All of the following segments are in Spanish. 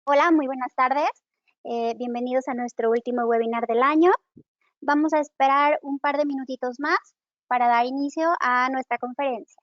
Hola, muy buenas tardes. Bienvenidos a nuestro último webinar del año. Vamos a esperar un par de minutitos más para dar inicio a nuestra conferencia.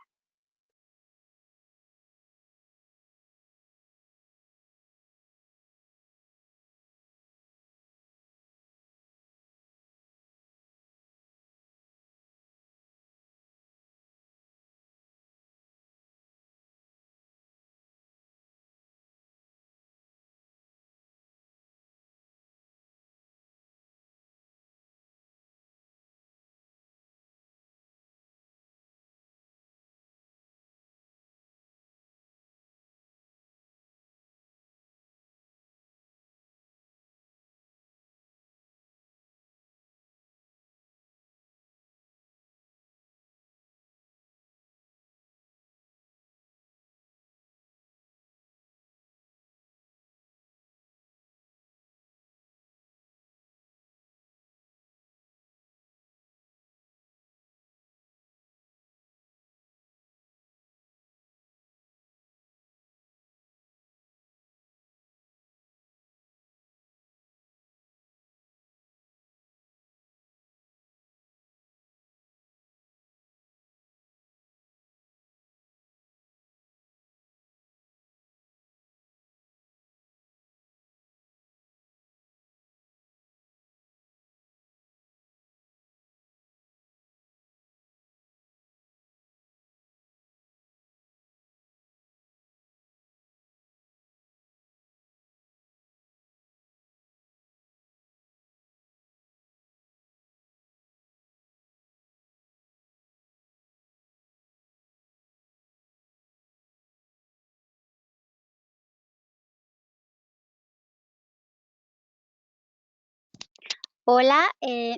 Hola,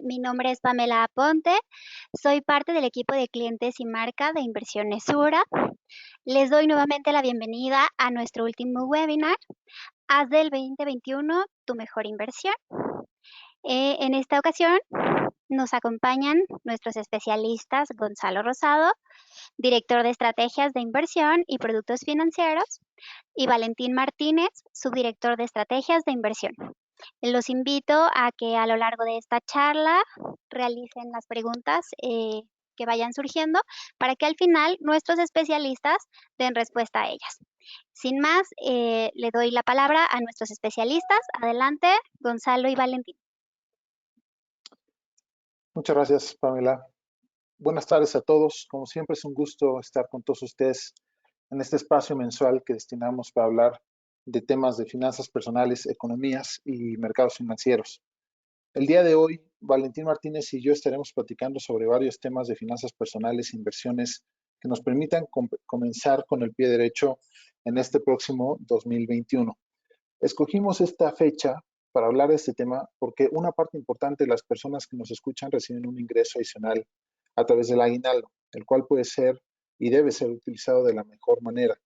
mi nombre es Pamela Aponte. Soy parte del equipo de clientes y marca de Inversiones Sura. Les doy nuevamente la bienvenida a nuestro último webinar, Haz del 2021 tu mejor inversión. En esta ocasión nos acompañan nuestros especialistas Gonzalo Rosado, director de estrategias de inversión y productos financieros, y Valentín Martínez, subdirector de estrategias de inversión. Los invito a que a lo largo de esta charla realicen las preguntas que vayan surgiendo para que al final nuestros especialistas den respuesta a ellas. Sin más, le doy la palabra a nuestros especialistas. Adelante, Gonzalo y Valentín. Muchas gracias, Pamela. Buenas tardes a todos. Como siempre, es un gusto estar con todos ustedes en este espacio mensual que destinamos para hablar de temas de finanzas personales, economías y mercados financieros. El día de hoy, Valentín Martínez y yo estaremos platicando sobre varios temas de finanzas personales e inversiones que nos permitan comenzar con el pie derecho en este próximo 2021. Escogimos esta fecha para hablar de este tema porque una parte importante de las personas que nos escuchan reciben un ingreso adicional a través del aguinaldo, el cual puede ser y debe ser utilizado de la mejor manera.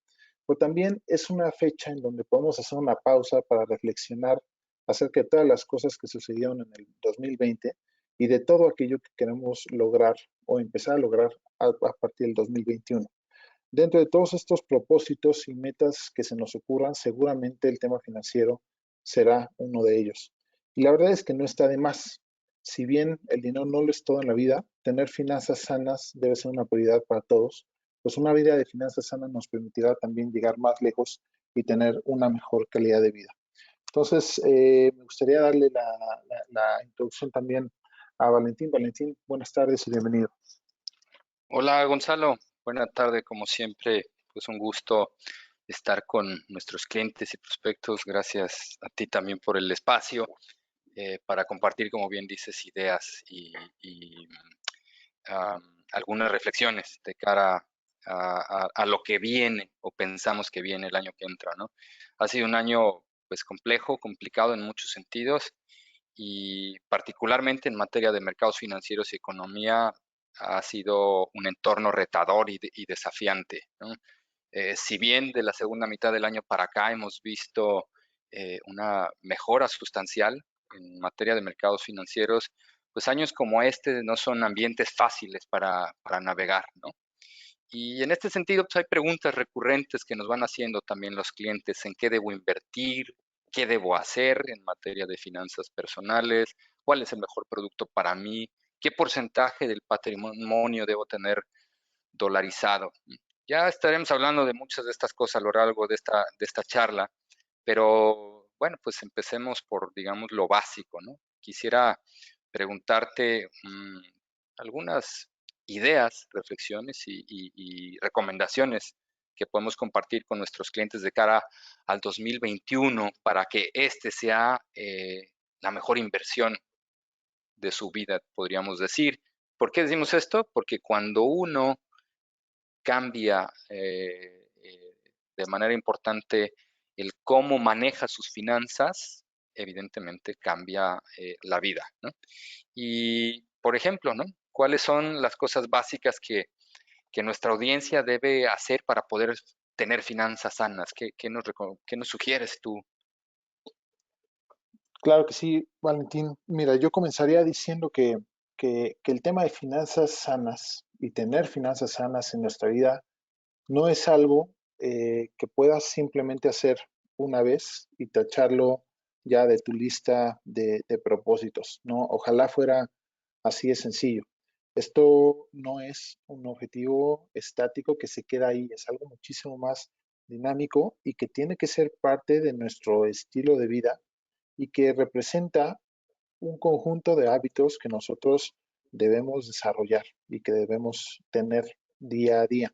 Pero también es una fecha en donde podemos hacer una pausa para reflexionar acerca de todas las cosas que sucedieron en el 2020 y de todo aquello que queremos lograr o empezar a lograr a partir del 2021. Dentro de todos estos propósitos y metas que se nos ocurran, seguramente el tema financiero será uno de ellos. Y la verdad es que no está de más. Si bien el dinero no lo es todo en la vida, tener finanzas sanas debe ser una prioridad para todos, pues una vida de finanzas sanas nos permitirá también llegar más lejos y tener una mejor calidad de vida. Entonces, me gustaría darle la introducción también a Valentín. Valentín, buenas tardes y bienvenido. Hola Gonzalo, buena tarde como siempre, pues un gusto estar con nuestros clientes y prospectos. Gracias a ti también por el espacio para compartir, como bien dices, ideas y algunas reflexiones de cara a lo que viene o pensamos que viene el año que entra, ¿no? Ha sido un año pues complejo, complicado en muchos sentidos y particularmente en materia de mercados financieros y economía ha sido un entorno retador y desafiante, ¿no? Si bien de la segunda mitad del año para acá hemos visto una mejora sustancial en materia de mercados financieros, pues años como este no son ambientes fáciles para navegar, ¿no? Y en este sentido, pues hay preguntas recurrentes que nos van haciendo también los clientes, ¿en qué debo invertir? qué debo hacer en materia de finanzas personales, cuál es el mejor producto para mí, qué porcentaje del patrimonio debo tener dolarizado. Ya estaremos hablando de muchas de estas cosas a lo largo de esta charla, pero bueno, pues empecemos por, digamos, lo básico, ¿no? Quisiera preguntarte algunas ideas, reflexiones y recomendaciones que podemos compartir con nuestros clientes de cara al 2021 para que este sea la mejor inversión de su vida, podríamos decir. ¿Por qué decimos esto? Porque cuando uno cambia de manera importante el cómo maneja sus finanzas, evidentemente cambia la vida, ¿no? Y, por ejemplo, ¿no? ¿Cuáles son las cosas básicas que nuestra audiencia debe hacer para poder tener finanzas sanas? ¿Qué nos sugieres tú? Claro que sí, Valentín. Mira, yo comenzaría diciendo que el tema de finanzas sanas y tener finanzas sanas en nuestra vida no es algo que puedas simplemente hacer una vez y tacharlo ya de tu lista de propósitos, ¿no? Ojalá fuera así de sencillo. Esto no es un objetivo estático que se queda ahí, es algo muchísimo más dinámico y que tiene que ser parte de nuestro estilo de vida y que representa un conjunto de hábitos que nosotros debemos desarrollar y que debemos tener día a día.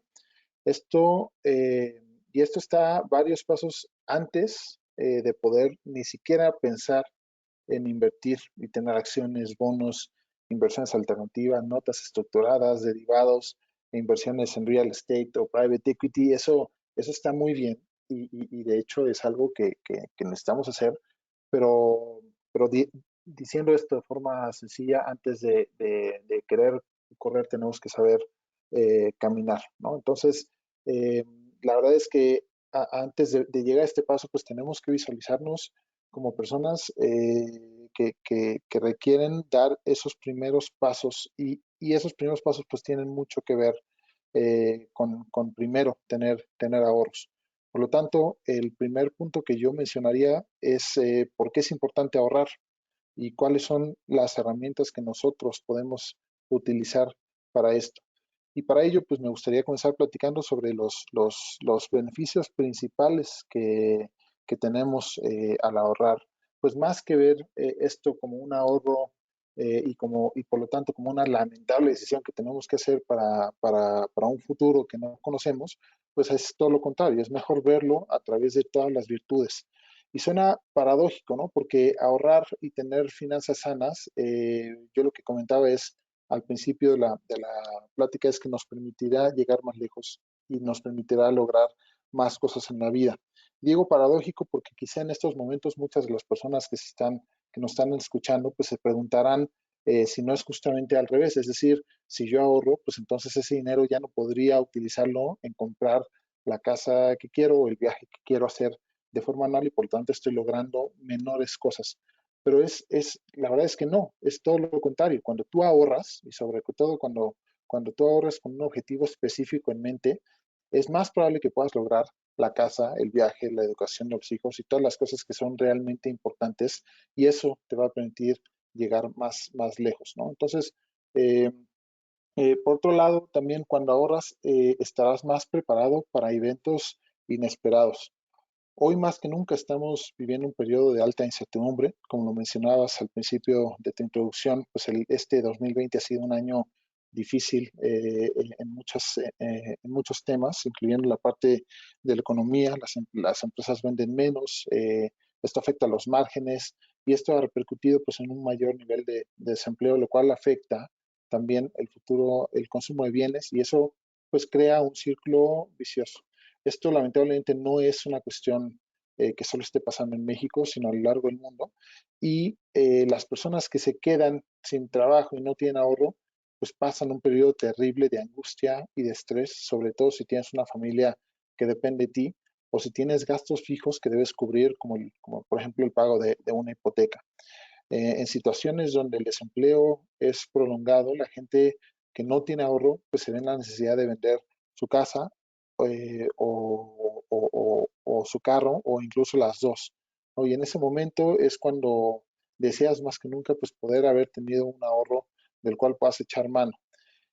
Esto, y esto está varios pasos antes de poder ni siquiera pensar en invertir y tener acciones, bonos, inversiones alternativas, notas estructuradas, derivados, inversiones en real estate o private equity. Eso está muy bien y de hecho es algo que necesitamos hacer, pero, pero diciendo esto de forma sencilla, antes de querer correr tenemos que saber caminar, ¿no? Entonces, eh, la verdad es que antes de llegar a este paso, pues tenemos que visualizarnos como personas que requieren dar esos primeros pasos y esos primeros pasos pues tienen mucho que ver con primero tener ahorros. Por lo tanto, el primer punto que yo mencionaría es por qué es importante ahorrar y cuáles son las herramientas que nosotros podemos utilizar para esto. Y para ello, pues me gustaría comenzar platicando sobre los beneficios principales que tenemos al ahorrar. Pues más que ver esto como un ahorro y por lo tanto como una lamentable decisión que tenemos que hacer para un futuro que no conocemos, pues es todo lo contrario, es mejor verlo a través de todas las virtudes. Y suena paradójico, ¿no? Porque ahorrar y tener finanzas sanas, yo lo que comentaba es al principio de la plática es que nos permitirá llegar más lejos y nos permitirá lograr más cosas en la vida. Digo paradójico porque quizá en estos momentos muchas de las personas que nos están escuchando, pues se preguntarán si no es justamente al revés, es decir, si yo ahorro, pues entonces ese dinero ya no podría utilizarlo en comprar la casa que quiero o el viaje que quiero hacer de forma anual y por lo tanto estoy logrando menores cosas. Pero la verdad es que no, es todo lo contrario. Cuando tú ahorras, y sobre todo cuando tú ahorras con un objetivo específico en mente, es más probable que puedas lograr la casa, el viaje, la educación de los hijos y todas las cosas que son realmente importantes y eso te va a permitir llegar más lejos, ¿no? Entonces, eh, por otro lado, también cuando ahorras, estarás más preparado para eventos inesperados. Hoy más que nunca estamos viviendo un periodo de alta incertidumbre. Como lo mencionabas al principio de tu introducción, pues este 2020 ha sido un año difícil en muchos temas, incluyendo la parte de la economía. Las empresas venden menos, esto afecta a los márgenes y esto ha repercutido pues, en un mayor nivel de desempleo, lo cual afecta también el futuro, el consumo de bienes y eso pues crea un círculo vicioso. Esto lamentablemente no es una cuestión que solo esté pasando en México, sino a lo largo del mundo. Y las personas que se quedan sin trabajo y no tienen ahorro, pues pasan un periodo terrible de angustia y de estrés, sobre todo si tienes una familia que depende de ti o si tienes gastos fijos que debes cubrir, como por ejemplo el pago de una hipoteca. En situaciones donde el desempleo es prolongado, la gente que no tiene ahorro, pues se ve en la necesidad de vender su casa o su carro o incluso las dos. ¿no? Y en ese momento es cuando deseas más que nunca pues poder haber tenido un ahorro del cual puedas echar mano.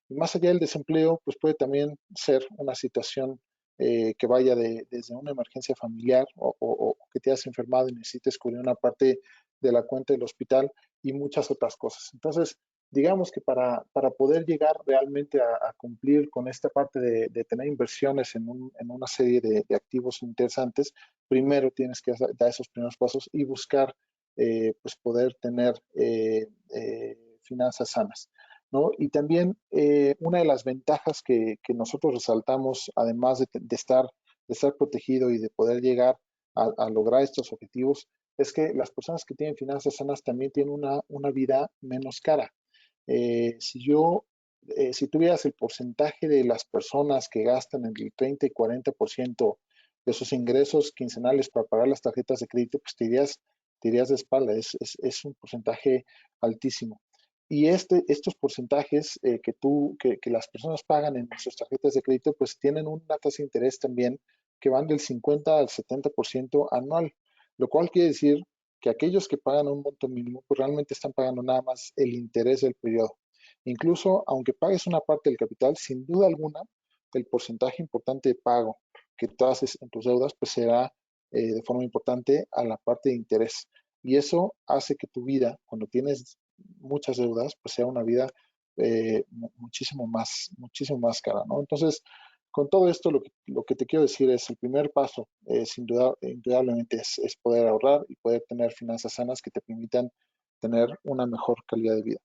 Y más allá del desempleo, pues puede también ser una situación que vaya desde una emergencia familiar o que te has enfermado y necesites cubrir una parte de la cuenta del hospital y muchas otras cosas. Entonces, digamos que para poder llegar realmente a cumplir con esta parte de tener inversiones en una serie de activos interesantes, primero tienes que dar esos primeros pasos y buscar pues poder tener finanzas sanas. ¿No? Y también una de las ventajas que nosotros resaltamos, además de estar protegido y de poder llegar a lograr estos objetivos, es que las personas que tienen finanzas sanas también tienen una vida menos cara. Si tú vieras el porcentaje de las personas que gastan entre el 30 y 40% de sus ingresos quincenales para pagar las tarjetas de crédito, pues te irías de espalda, es un porcentaje altísimo. Y estos porcentajes que las personas pagan en sus tarjetas de crédito, pues tienen una tasa de interés también que van del 50 al 70% anual, lo cual quiere decir que aquellos que pagan un monto mínimo, pues realmente están pagando nada más el interés del periodo. Incluso, aunque pagues una parte del capital, sin duda alguna, el porcentaje importante de pago que tú haces en tus deudas, pues será de forma importante a la parte de interés. Y eso hace que tu vida, cuando tienes muchas deudas, pues sea una vida muchísimo más cara, ¿no? Entonces, con todo esto, lo que te quiero decir es el primer paso, sin duda, indudablemente, es poder ahorrar y poder tener finanzas sanas que te permitan tener una mejor calidad de vida.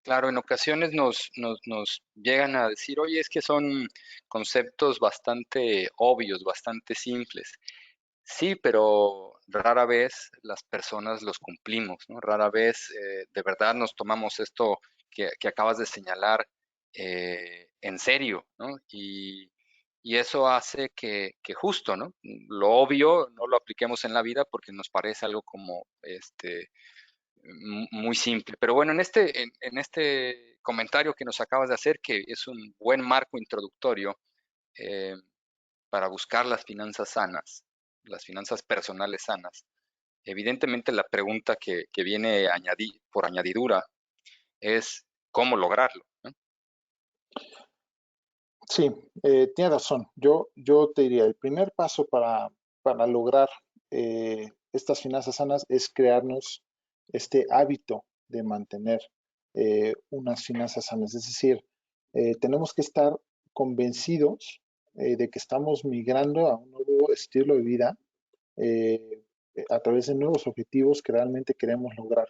Claro, en ocasiones nos llegan a decir, oye, es que son conceptos bastante obvios, bastante simples. Sí, pero rara vez las personas los cumplimos, ¿no? Rara vez de verdad nos tomamos esto que acabas de señalar en serio, ¿no? Y eso hace que justo, ¿no? Lo obvio no lo apliquemos en la vida porque nos parece algo como muy simple. Pero bueno, en este comentario que nos acabas de hacer, que es un buen marco introductorio eh, para buscar las finanzas sanas, las finanzas personales sanas, evidentemente la pregunta que viene por añadidura es cómo lograrlo, ¿no? Sí, tienes razón. Yo te diría, el primer paso para lograr estas finanzas sanas es crearnos este hábito de mantener unas finanzas sanas. Es decir, tenemos que estar convencidos de que estamos migrando a un nuevo estilo de vida eh, a través de nuevos objetivos que realmente queremos lograr.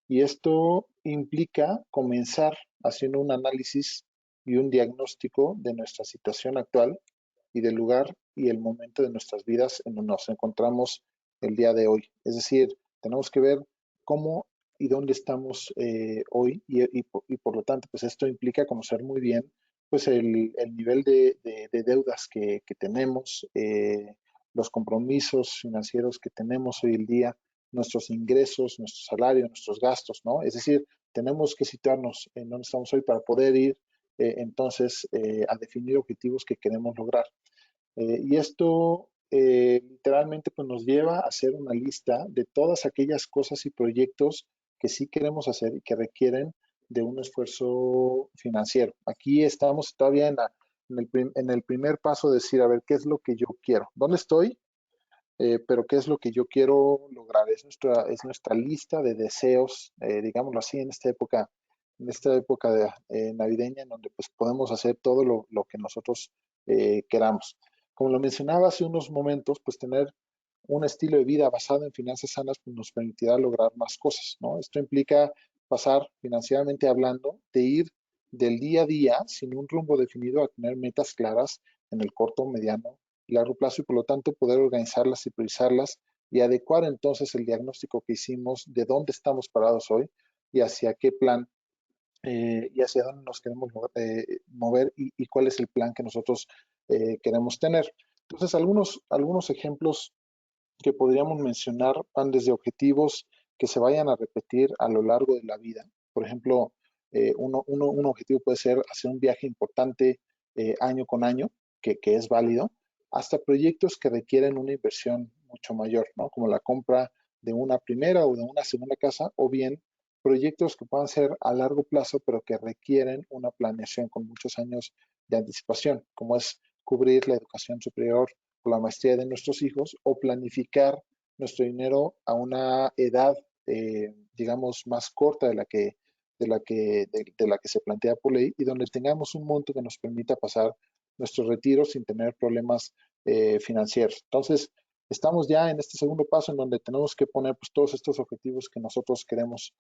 Y esto implica comenzar haciendo un análisis y un diagnóstico de nuestra situación actual y del lugar y el momento de nuestras vidas en donde nos encontramos el día de hoy. Es decir, tenemos que ver cómo y dónde estamos hoy y por lo tanto, pues esto implica conocer muy bien pues el nivel de deudas que tenemos, los compromisos financieros que tenemos hoy el día, nuestros ingresos, nuestro salario, nuestros gastos, ¿no? Es decir, tenemos que situarnos en dónde estamos hoy para poder ir entonces a definir objetivos que queremos lograr. Y esto literalmente pues, nos lleva a hacer una lista de todas aquellas cosas y proyectos que sí queremos hacer y que requieren de un esfuerzo financiero. Aquí estamos todavía en el primer paso de decir, a ver, ¿qué es lo que yo quiero? ¿Dónde estoy? Pero ¿qué es lo que yo quiero lograr? Es nuestra lista de deseos, digámoslo así, en esta época navideña, en donde pues podemos hacer todo lo que nosotros queramos. Como lo mencionaba hace unos momentos, pues tener un estilo de vida basado en finanzas sanas pues, nos permitirá lograr más cosas, ¿no? Esto implica pasar financieramente hablando de ir del día a día sin un rumbo definido a tener metas claras en el corto, mediano y largo plazo y por lo tanto poder organizarlas y priorizarlas y adecuar entonces el diagnóstico que hicimos de dónde estamos parados hoy y hacia qué plan y hacia dónde nos queremos mover y cuál es el plan que nosotros queremos tener. Entonces, algunos ejemplos que podríamos mencionar van desde objetivos que se vayan a repetir a lo largo de la vida. Por ejemplo, un objetivo puede ser hacer un viaje importante año con año que es válido, hasta proyectos que requieren una inversión mucho mayor, ¿no? Como la compra de una primera o de una segunda casa, o bien proyectos que puedan ser a largo plazo, pero que requieren una planeación con muchos años de anticipación, como es cubrir la educación superior o la maestría de nuestros hijos, o planificar nuestro dinero a una edad, digamos, más corta de la que se plantea por ley, y donde tengamos un monto que nos permita pasar nuestro retiro sin tener problemas financieros. Entonces, estamos ya en este segundo paso en donde tenemos que poner pues, todos estos objetivos que nosotros queremos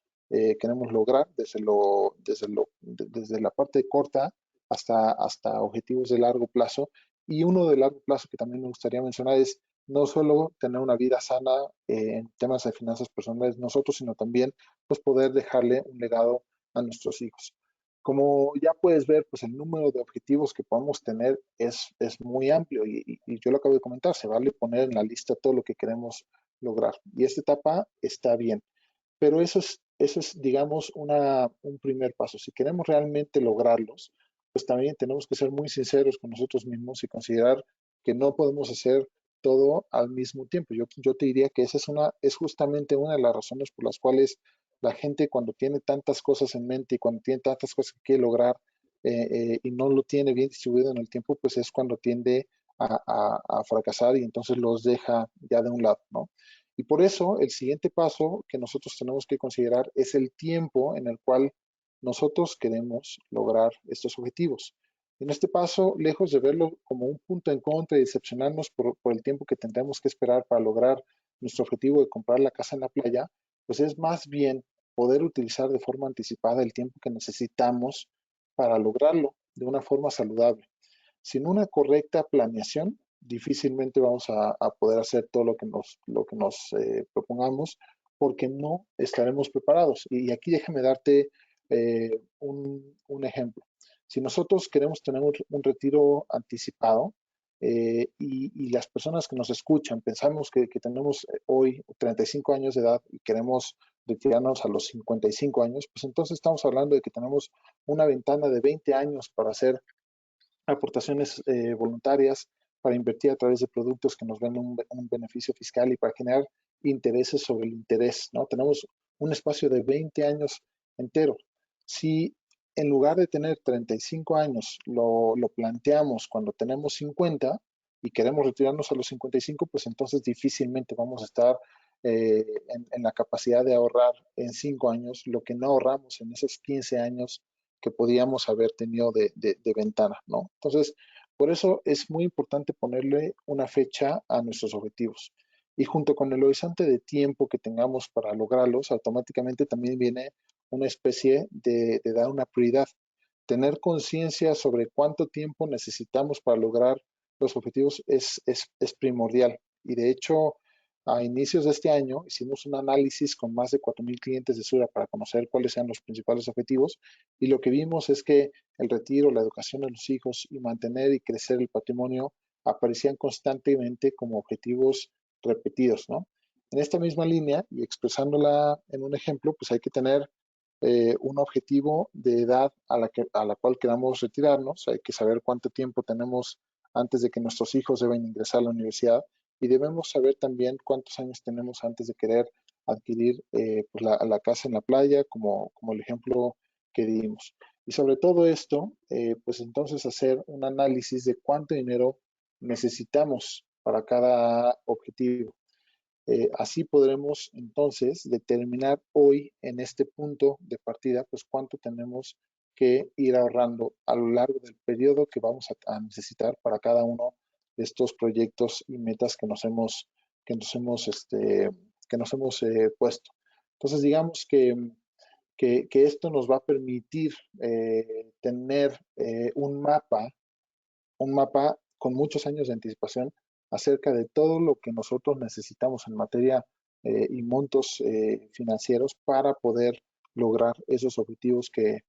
lograr desde la parte corta hasta objetivos de largo plazo. Y uno de largo plazo que también me gustaría mencionar es no solo tener una vida sana en temas de finanzas personales nosotros, sino también pues, poder dejarle un legado a nuestros hijos. Como ya puedes ver, pues el número de objetivos que podemos tener es muy amplio y yo lo acabo de comentar, se vale poner en la lista todo lo que queremos lograr. Y esta etapa está bien, pero eso es digamos, un primer paso. Si queremos realmente lograrlos, pues también tenemos que ser muy sinceros con nosotros mismos y considerar que no podemos hacer todo al mismo tiempo. Yo te diría que esa es justamente una de las razones por las cuales la gente cuando tiene tantas cosas en mente y cuando tiene tantas cosas que quiere lograr y no lo tiene bien distribuido en el tiempo, pues es cuando tiende a fracasar y entonces los deja ya de un lado, ¿no? Y por eso el siguiente paso que nosotros tenemos que considerar es el tiempo en el cual nosotros queremos lograr estos objetivos. En este paso, lejos de verlo como un punto en contra y decepcionarnos por el tiempo que tendremos que esperar para lograr nuestro objetivo de comprar la casa en la playa, pues es más bien poder utilizar de forma anticipada el tiempo que necesitamos para lograrlo de una forma saludable. Sin una correcta planeación, difícilmente vamos a poder hacer todo lo que nos propongamos porque no estaremos preparados. Y aquí déjame darte un ejemplo. Si nosotros queremos tener un retiro anticipado y las personas que nos escuchan pensamos que tenemos hoy 35 años de edad y queremos retirarnos a los 55 años, pues entonces estamos hablando de que tenemos una ventana de 20 años para hacer aportaciones voluntarias, para invertir a través de productos que nos den un beneficio fiscal y para generar intereses sobre el interés, ¿no? Tenemos un espacio de 20 años entero. Si en lugar de tener 35 años lo planteamos cuando tenemos 50 y queremos retirarnos a los 55, pues entonces difícilmente vamos a estar en la capacidad de ahorrar en 5 años lo que no ahorramos en esos 15 años que podíamos haber tenido de ventana, ¿no? Entonces, por eso es muy importante ponerle una fecha a nuestros objetivos. Y junto con el horizonte de tiempo que tengamos para lograrlos, automáticamente también viene una especie de dar una prioridad. Tener conciencia sobre cuánto tiempo necesitamos para lograr los objetivos es primordial. Y de hecho, a inicios de este año hicimos un análisis con más de 4,000 clientes de Sura para conocer cuáles eran los principales objetivos y lo que vimos es que el retiro, la educación de los hijos y mantener y crecer el patrimonio aparecían constantemente como objetivos repetidos, ¿no? En esta misma línea y expresándola en un ejemplo, pues hay que tener un objetivo de edad a la cual queramos retirarnos, hay que saber cuánto tiempo tenemos antes de que nuestros hijos deben ingresar a la universidad y debemos saber también cuántos años tenemos antes de querer adquirir pues la casa en la playa, como el ejemplo que dimos. Y sobre todo esto, pues entonces hacer un análisis de cuánto dinero necesitamos para cada objetivo. Así podremos entonces determinar hoy en este punto de partida, pues cuánto tenemos que ir ahorrando a lo largo del periodo que vamos a necesitar para cada uno de estos proyectos y metas que nos hemos puesto. Entonces, digamos que esto nos va a permitir tener un mapa con muchos años de anticipación acerca de todo lo que nosotros necesitamos en materia y montos financieros para poder lograr esos objetivos que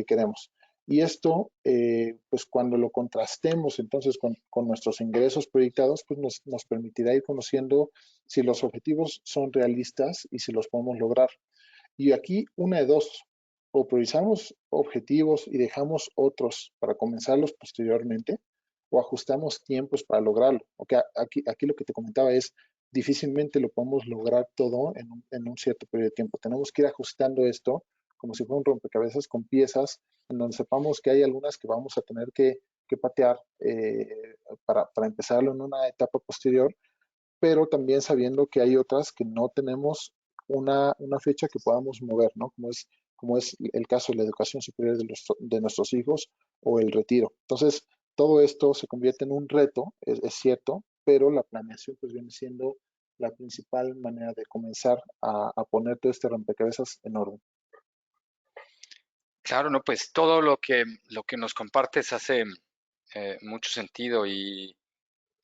queremos. Y esto, pues cuando lo contrastemos entonces con nuestros ingresos proyectados, pues nos permitirá ir conociendo si los objetivos son realistas y si los podemos lograr. Y aquí una de dos, o priorizamos objetivos y dejamos otros para comenzarlos posteriormente, o ajustamos tiempos para lograrlo. Aquí lo que te comentaba es, difícilmente lo podemos lograr todo en un cierto periodo de tiempo. Tenemos que ir ajustando esto como si fuera un rompecabezas con piezas en donde sepamos que hay algunas que vamos a tener que patear para empezarlo en una etapa posterior, pero también sabiendo que hay otras que no tenemos una fecha que podamos mover, ¿no? Como es el caso de la educación superior de nuestros hijos o el retiro. Entonces, todo esto se convierte en un reto, es cierto, pero la planeación pues viene siendo la principal manera de comenzar a poner todo este rompecabezas en orden. Claro, no, pues todo lo que nos compartes hace mucho sentido y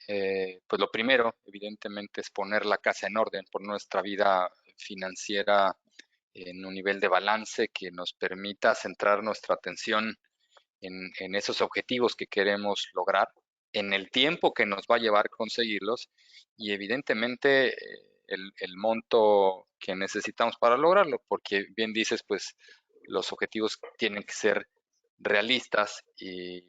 pues lo primero, evidentemente, es poner la casa en orden, poner nuestra vida financiera en un nivel de balance que nos permita centrar nuestra atención en esos objetivos que queremos lograr, en el tiempo que nos va a llevar conseguirlos y evidentemente el monto que necesitamos para lograrlo, porque bien dices, pues los objetivos tienen que ser realistas y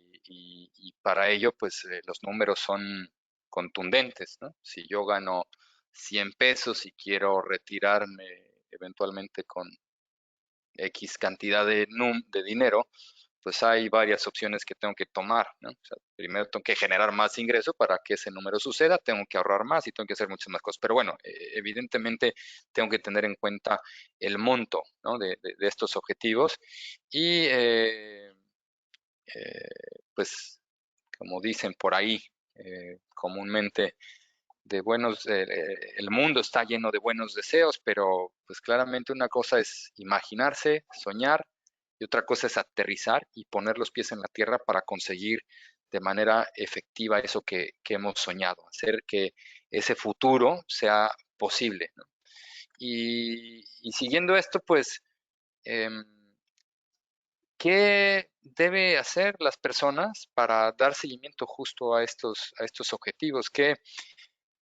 para ello, pues los números son contundentes, ¿no? Si yo gano 100 pesos y quiero retirarme eventualmente con X cantidad de dinero, pues hay varias opciones que tengo que tomar, ¿no? O sea, primero tengo que generar más ingreso para que ese número suceda, tengo que ahorrar más y tengo que hacer muchas más cosas. Pero bueno, evidentemente tengo que tener en cuenta el monto, ¿no? de estos objetivos y eh, pues como dicen por ahí comúnmente, el mundo está lleno de buenos deseos, pero pues claramente una cosa es imaginarse, soñar, y otra cosa es aterrizar y poner los pies en la tierra para conseguir de manera efectiva eso que hemos soñado, hacer que ese futuro sea posible, ¿no? Y siguiendo esto, pues, em, ¿qué debe hacer las personas para dar seguimiento justo a estos objetivos? ¿Qué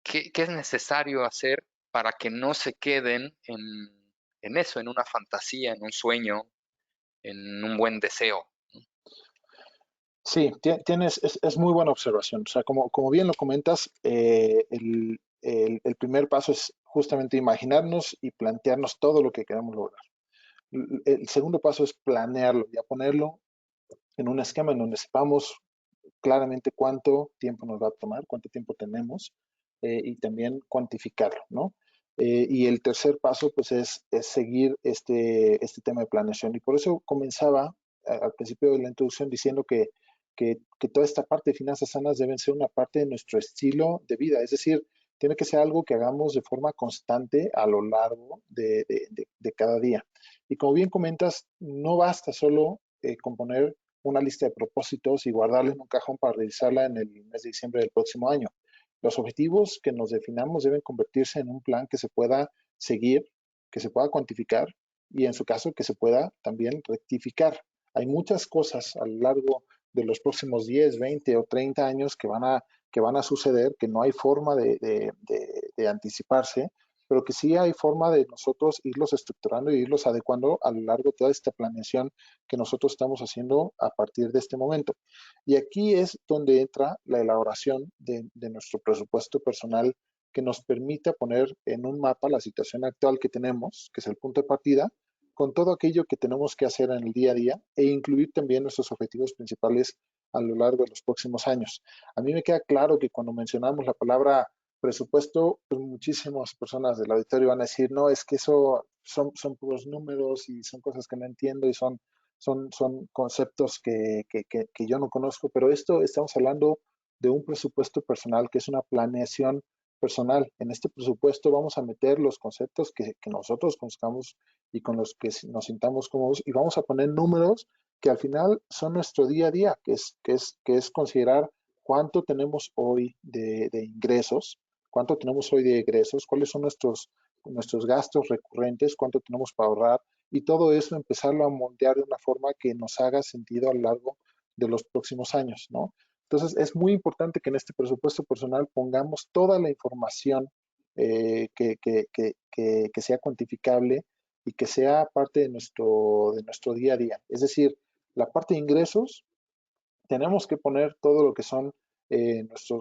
es necesario hacer para que no se queden en eso, en una fantasía, en un sueño, en un buen deseo? Sí, es muy buena observación. O sea, como bien lo comentas, el primer paso es justamente imaginarnos y plantearnos todo lo que queremos lograr. El segundo paso es planearlo, ya ponerlo en un esquema en donde sepamos claramente cuánto tiempo nos va a tomar, cuánto tiempo tenemos y también cuantificarlo, ¿no? Y el tercer paso, pues, es seguir este tema de planeación. Y por eso comenzaba al principio de la introducción diciendo que toda esta parte de finanzas sanas deben ser una parte de nuestro estilo de vida. Es decir, tiene que ser algo que hagamos de forma constante a lo largo de cada día. Y como bien comentas, no basta solo componer una lista de propósitos y guardarla en un cajón para revisarla en el mes de diciembre del próximo año. Los objetivos que nos definamos deben convertirse en un plan que se pueda seguir, que se pueda cuantificar y en su caso que se pueda también rectificar. Hay muchas cosas a lo largo de los próximos 10, 20 o 30 años que van a suceder, que no hay forma de anticiparse, pero que sí hay forma de nosotros irlos estructurando y irlos adecuando a lo largo de toda esta planeación que nosotros estamos haciendo a partir de este momento. Y aquí es donde entra la elaboración de nuestro presupuesto personal que nos permita poner en un mapa la situación actual que tenemos, que es el punto de partida, con todo aquello que tenemos que hacer en el día a día e incluir también nuestros objetivos principales a lo largo de los próximos años. A mí me queda claro que cuando mencionamos la palabra presupuesto, pues muchísimas personas del auditorio van a decir, no, es que eso son puros números y son cosas que no entiendo y son conceptos que yo no conozco, pero esto estamos hablando de un presupuesto personal que es una planeación personal. En este presupuesto vamos a meter los conceptos que nosotros conozcamos y con los que nos sintamos cómodos y vamos a poner números que al final son nuestro día a día, que es considerar cuánto tenemos hoy de ingresos, cuánto tenemos hoy de egresos, cuáles son nuestros gastos recurrentes, cuánto tenemos para ahorrar y todo eso empezarlo a moldear de una forma que nos haga sentido a lo largo de los próximos años, ¿no? Entonces es muy importante que en este presupuesto personal pongamos toda la información que sea cuantificable y que sea parte de nuestro día a día. Es decir, la parte de ingresos tenemos que poner todo lo que son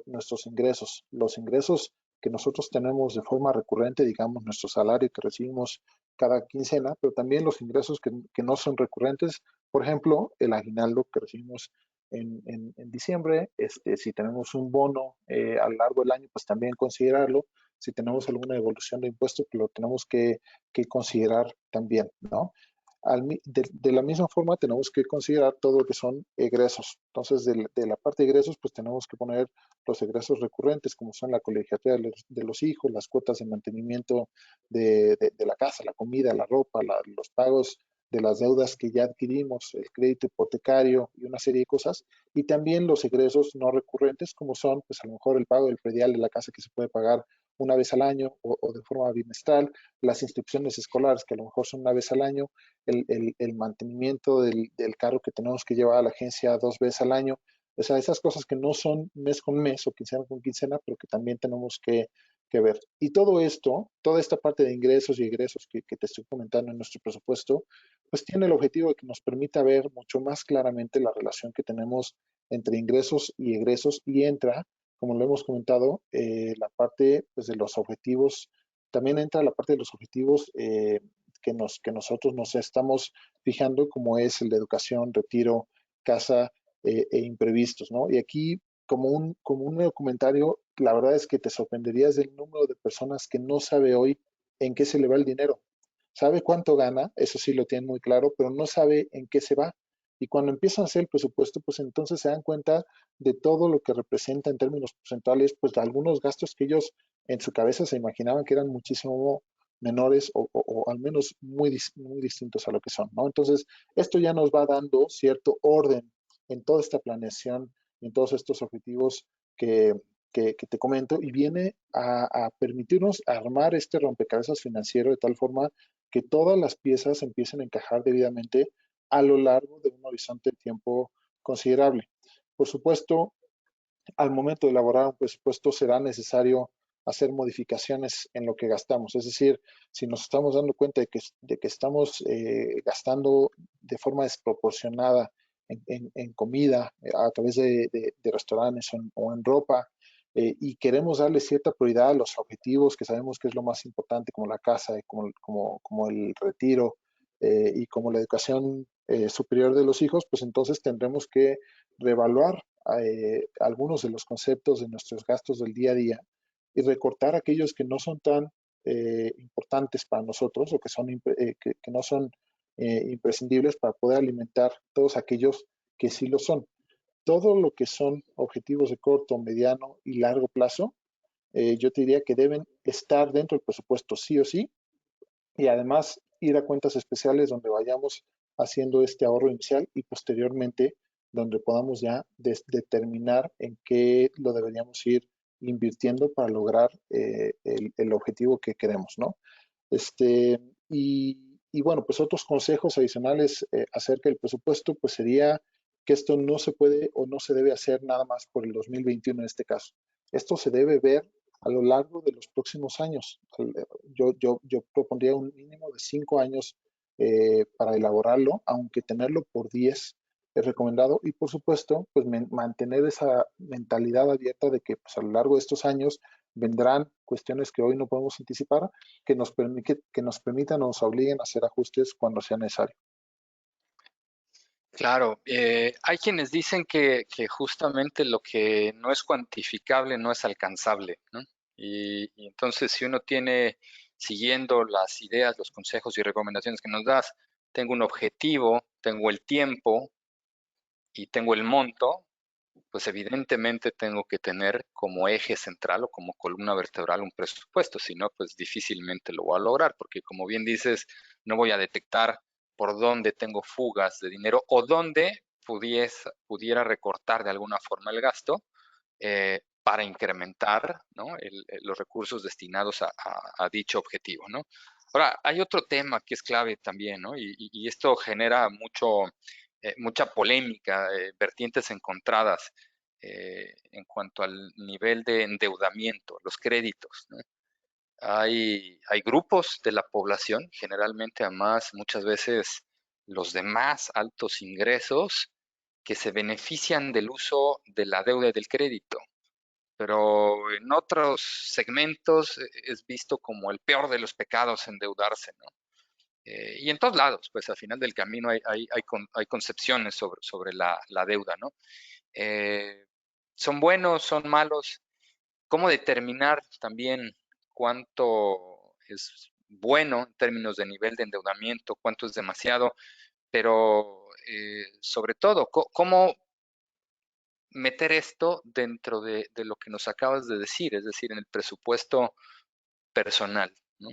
nuestros ingresos. Los ingresos que nosotros tenemos de forma recurrente, digamos, nuestro salario que recibimos cada quincena, pero también los ingresos que no son recurrentes, por ejemplo, el aguinaldo que recibimos en diciembre, si tenemos un bono a lo largo del año, pues también considerarlo. Si tenemos alguna devolución de impuestos, pues lo tenemos que considerar también, ¿no? De la misma forma tenemos que considerar todo lo que son egresos. Entonces, de la parte de egresos, pues tenemos que poner los egresos recurrentes, como son la colegiatura de los hijos, las cuotas de mantenimiento de la casa, la comida, la ropa, los pagos de las deudas que ya adquirimos, el crédito hipotecario y una serie de cosas, y también los egresos no recurrentes, como son, pues a lo mejor el pago del predial de la casa que se puede pagar una vez al año o de forma bimestral, las inscripciones escolares que a lo mejor son una vez al año, el mantenimiento del carro que tenemos que llevar a la agencia 2 veces al año. O sea, esas cosas que no son mes con mes o quincena con quincena, pero que también tenemos que ver. Y todo esto, toda esta parte de ingresos y egresos que te estoy comentando en nuestro presupuesto, pues tiene el objetivo de que nos permita ver mucho más claramente la relación que tenemos entre ingresos y egresos y entra, como lo hemos comentado, la parte pues, de los objetivos, también entra la parte de los objetivos que nosotros nos estamos fijando, como es el de educación, retiro, casa e imprevistos, ¿no? Y aquí, como un nuevo comentario, la verdad es que te sorprenderías del número de personas que no sabe hoy en qué se le va el dinero. Sabe cuánto gana, eso sí lo tiene muy claro, pero no sabe en qué se va. Y cuando empiezan a hacer el presupuesto, pues entonces se dan cuenta de todo lo que representa en términos porcentuales, pues de algunos gastos que ellos en su cabeza se imaginaban que eran muchísimo menores o al menos muy distintos a lo que son, ¿no? Entonces, esto ya nos va dando cierto orden en toda esta planeación, en todos estos objetivos que, que te comento, y viene a permitirnos armar este rompecabezas financiero de tal forma que todas las piezas empiecen a encajar debidamente a lo largo de un horizonte de tiempo considerable. Por supuesto, al momento de elaborar un presupuesto será necesario hacer modificaciones en lo que gastamos. Es decir, si nos estamos dando cuenta de que estamos gastando de forma desproporcionada en comida, a través de restaurantes o en ropa, y queremos darle cierta prioridad a los objetivos que sabemos que es lo más importante, como la casa, como el retiro y como la educación superior de los hijos, pues entonces tendremos que reevaluar algunos de los conceptos de nuestros gastos del día a día y recortar aquellos que no son tan importantes para nosotros o que no son imprescindibles para poder alimentar todos aquellos que sí lo son. Todo lo que son objetivos de corto, mediano y largo plazo, yo te diría que deben estar dentro del presupuesto sí o sí, y además ir a cuentas especiales donde vayamos haciendo este ahorro inicial y posteriormente donde podamos ya determinar en qué lo deberíamos ir invirtiendo para lograr el objetivo que queremos, ¿no? Este, y bueno, pues otros consejos adicionales acerca del presupuesto, pues sería que esto no se puede o no se debe hacer nada más por el 2021 en este caso. Esto se debe ver a lo largo de los próximos años. Yo propondría un mínimo de 5 años para elaborarlo, aunque tenerlo por 10 es recomendado. Y por supuesto, pues mantener esa mentalidad abierta de que pues, a lo largo de estos años vendrán cuestiones que hoy no podemos anticipar, que nos permitan o nos obliguen a hacer ajustes cuando sea necesario. Claro, hay quienes dicen que justamente lo que no es cuantificable no es alcanzable, ¿no? Y entonces si uno tiene, siguiendo las ideas, los consejos y recomendaciones que nos das, tengo un objetivo, tengo el tiempo y tengo el monto, pues evidentemente tengo que tener como eje central o como columna vertebral un presupuesto, si no, pues difícilmente lo voy a lograr, porque como bien dices, no voy a detectar por dónde tengo fugas de dinero o dónde pudiera recortar de alguna forma el gasto para incrementar, ¿no? Los recursos destinados a dicho objetivo, ¿no? Ahora, hay otro tema que es clave también, ¿no? Y esto genera mucha polémica, vertientes encontradas en cuanto al nivel de endeudamiento, los créditos, ¿no? Hay grupos de la población, generalmente a más, muchas veces los de más altos ingresos, que se benefician del uso de la deuda y del crédito, pero en otros segmentos es visto como el peor de los pecados endeudarse, ¿no? Y en todos lados, pues al final del camino hay concepciones sobre la deuda, ¿no? ¿Son buenos, son malos? ¿Cómo determinar también cuánto es bueno en términos de nivel de endeudamiento, cuánto es demasiado? Pero sobre todo, ¿cómo meter esto dentro de lo que nos acabas de decir, es decir, en el presupuesto personal, ¿no?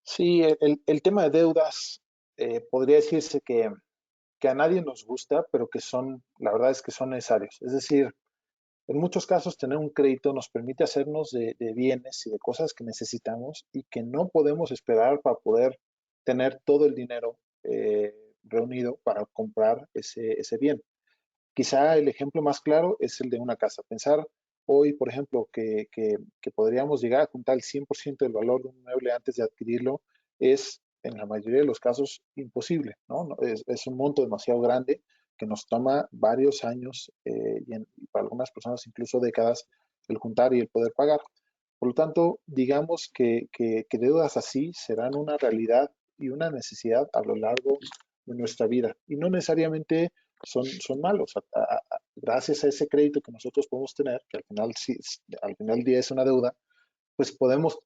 Sí, el tema de deudas podría decirse que a nadie nos gusta, pero que son, la verdad es que son necesarios. Es decir, en muchos casos tener un crédito nos permite hacernos de bienes y de cosas que necesitamos y que no podemos esperar para poder tener todo el dinero reunido para comprar ese bien. Quizá el ejemplo más claro es el de una casa. Pensar hoy, por ejemplo, que podríamos llegar a juntar el 100% del valor de un mueble antes de adquirirlo es, en la mayoría de los casos, imposible, ¿no? Es un monto demasiado grande que nos toma varios años y para algunas personas incluso décadas el juntar y el poder pagar. Por lo tanto, digamos que deudas así serán una realidad y una necesidad a lo largo de nuestra vida. Y no necesariamente son malos. Gracias a ese crédito que nosotros podemos tener, que al final, sí, al final del día es una deuda, pues podemos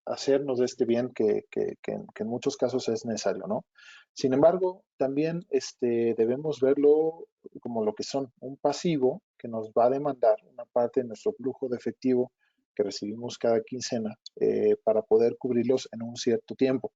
hacernos de este bien que en muchos casos es necesario, ¿no? Sin embargo, también debemos verlo como lo que son, un pasivo que nos va a demandar una parte de nuestro flujo de efectivo que recibimos cada quincena para poder cubrirlos en un cierto tiempo.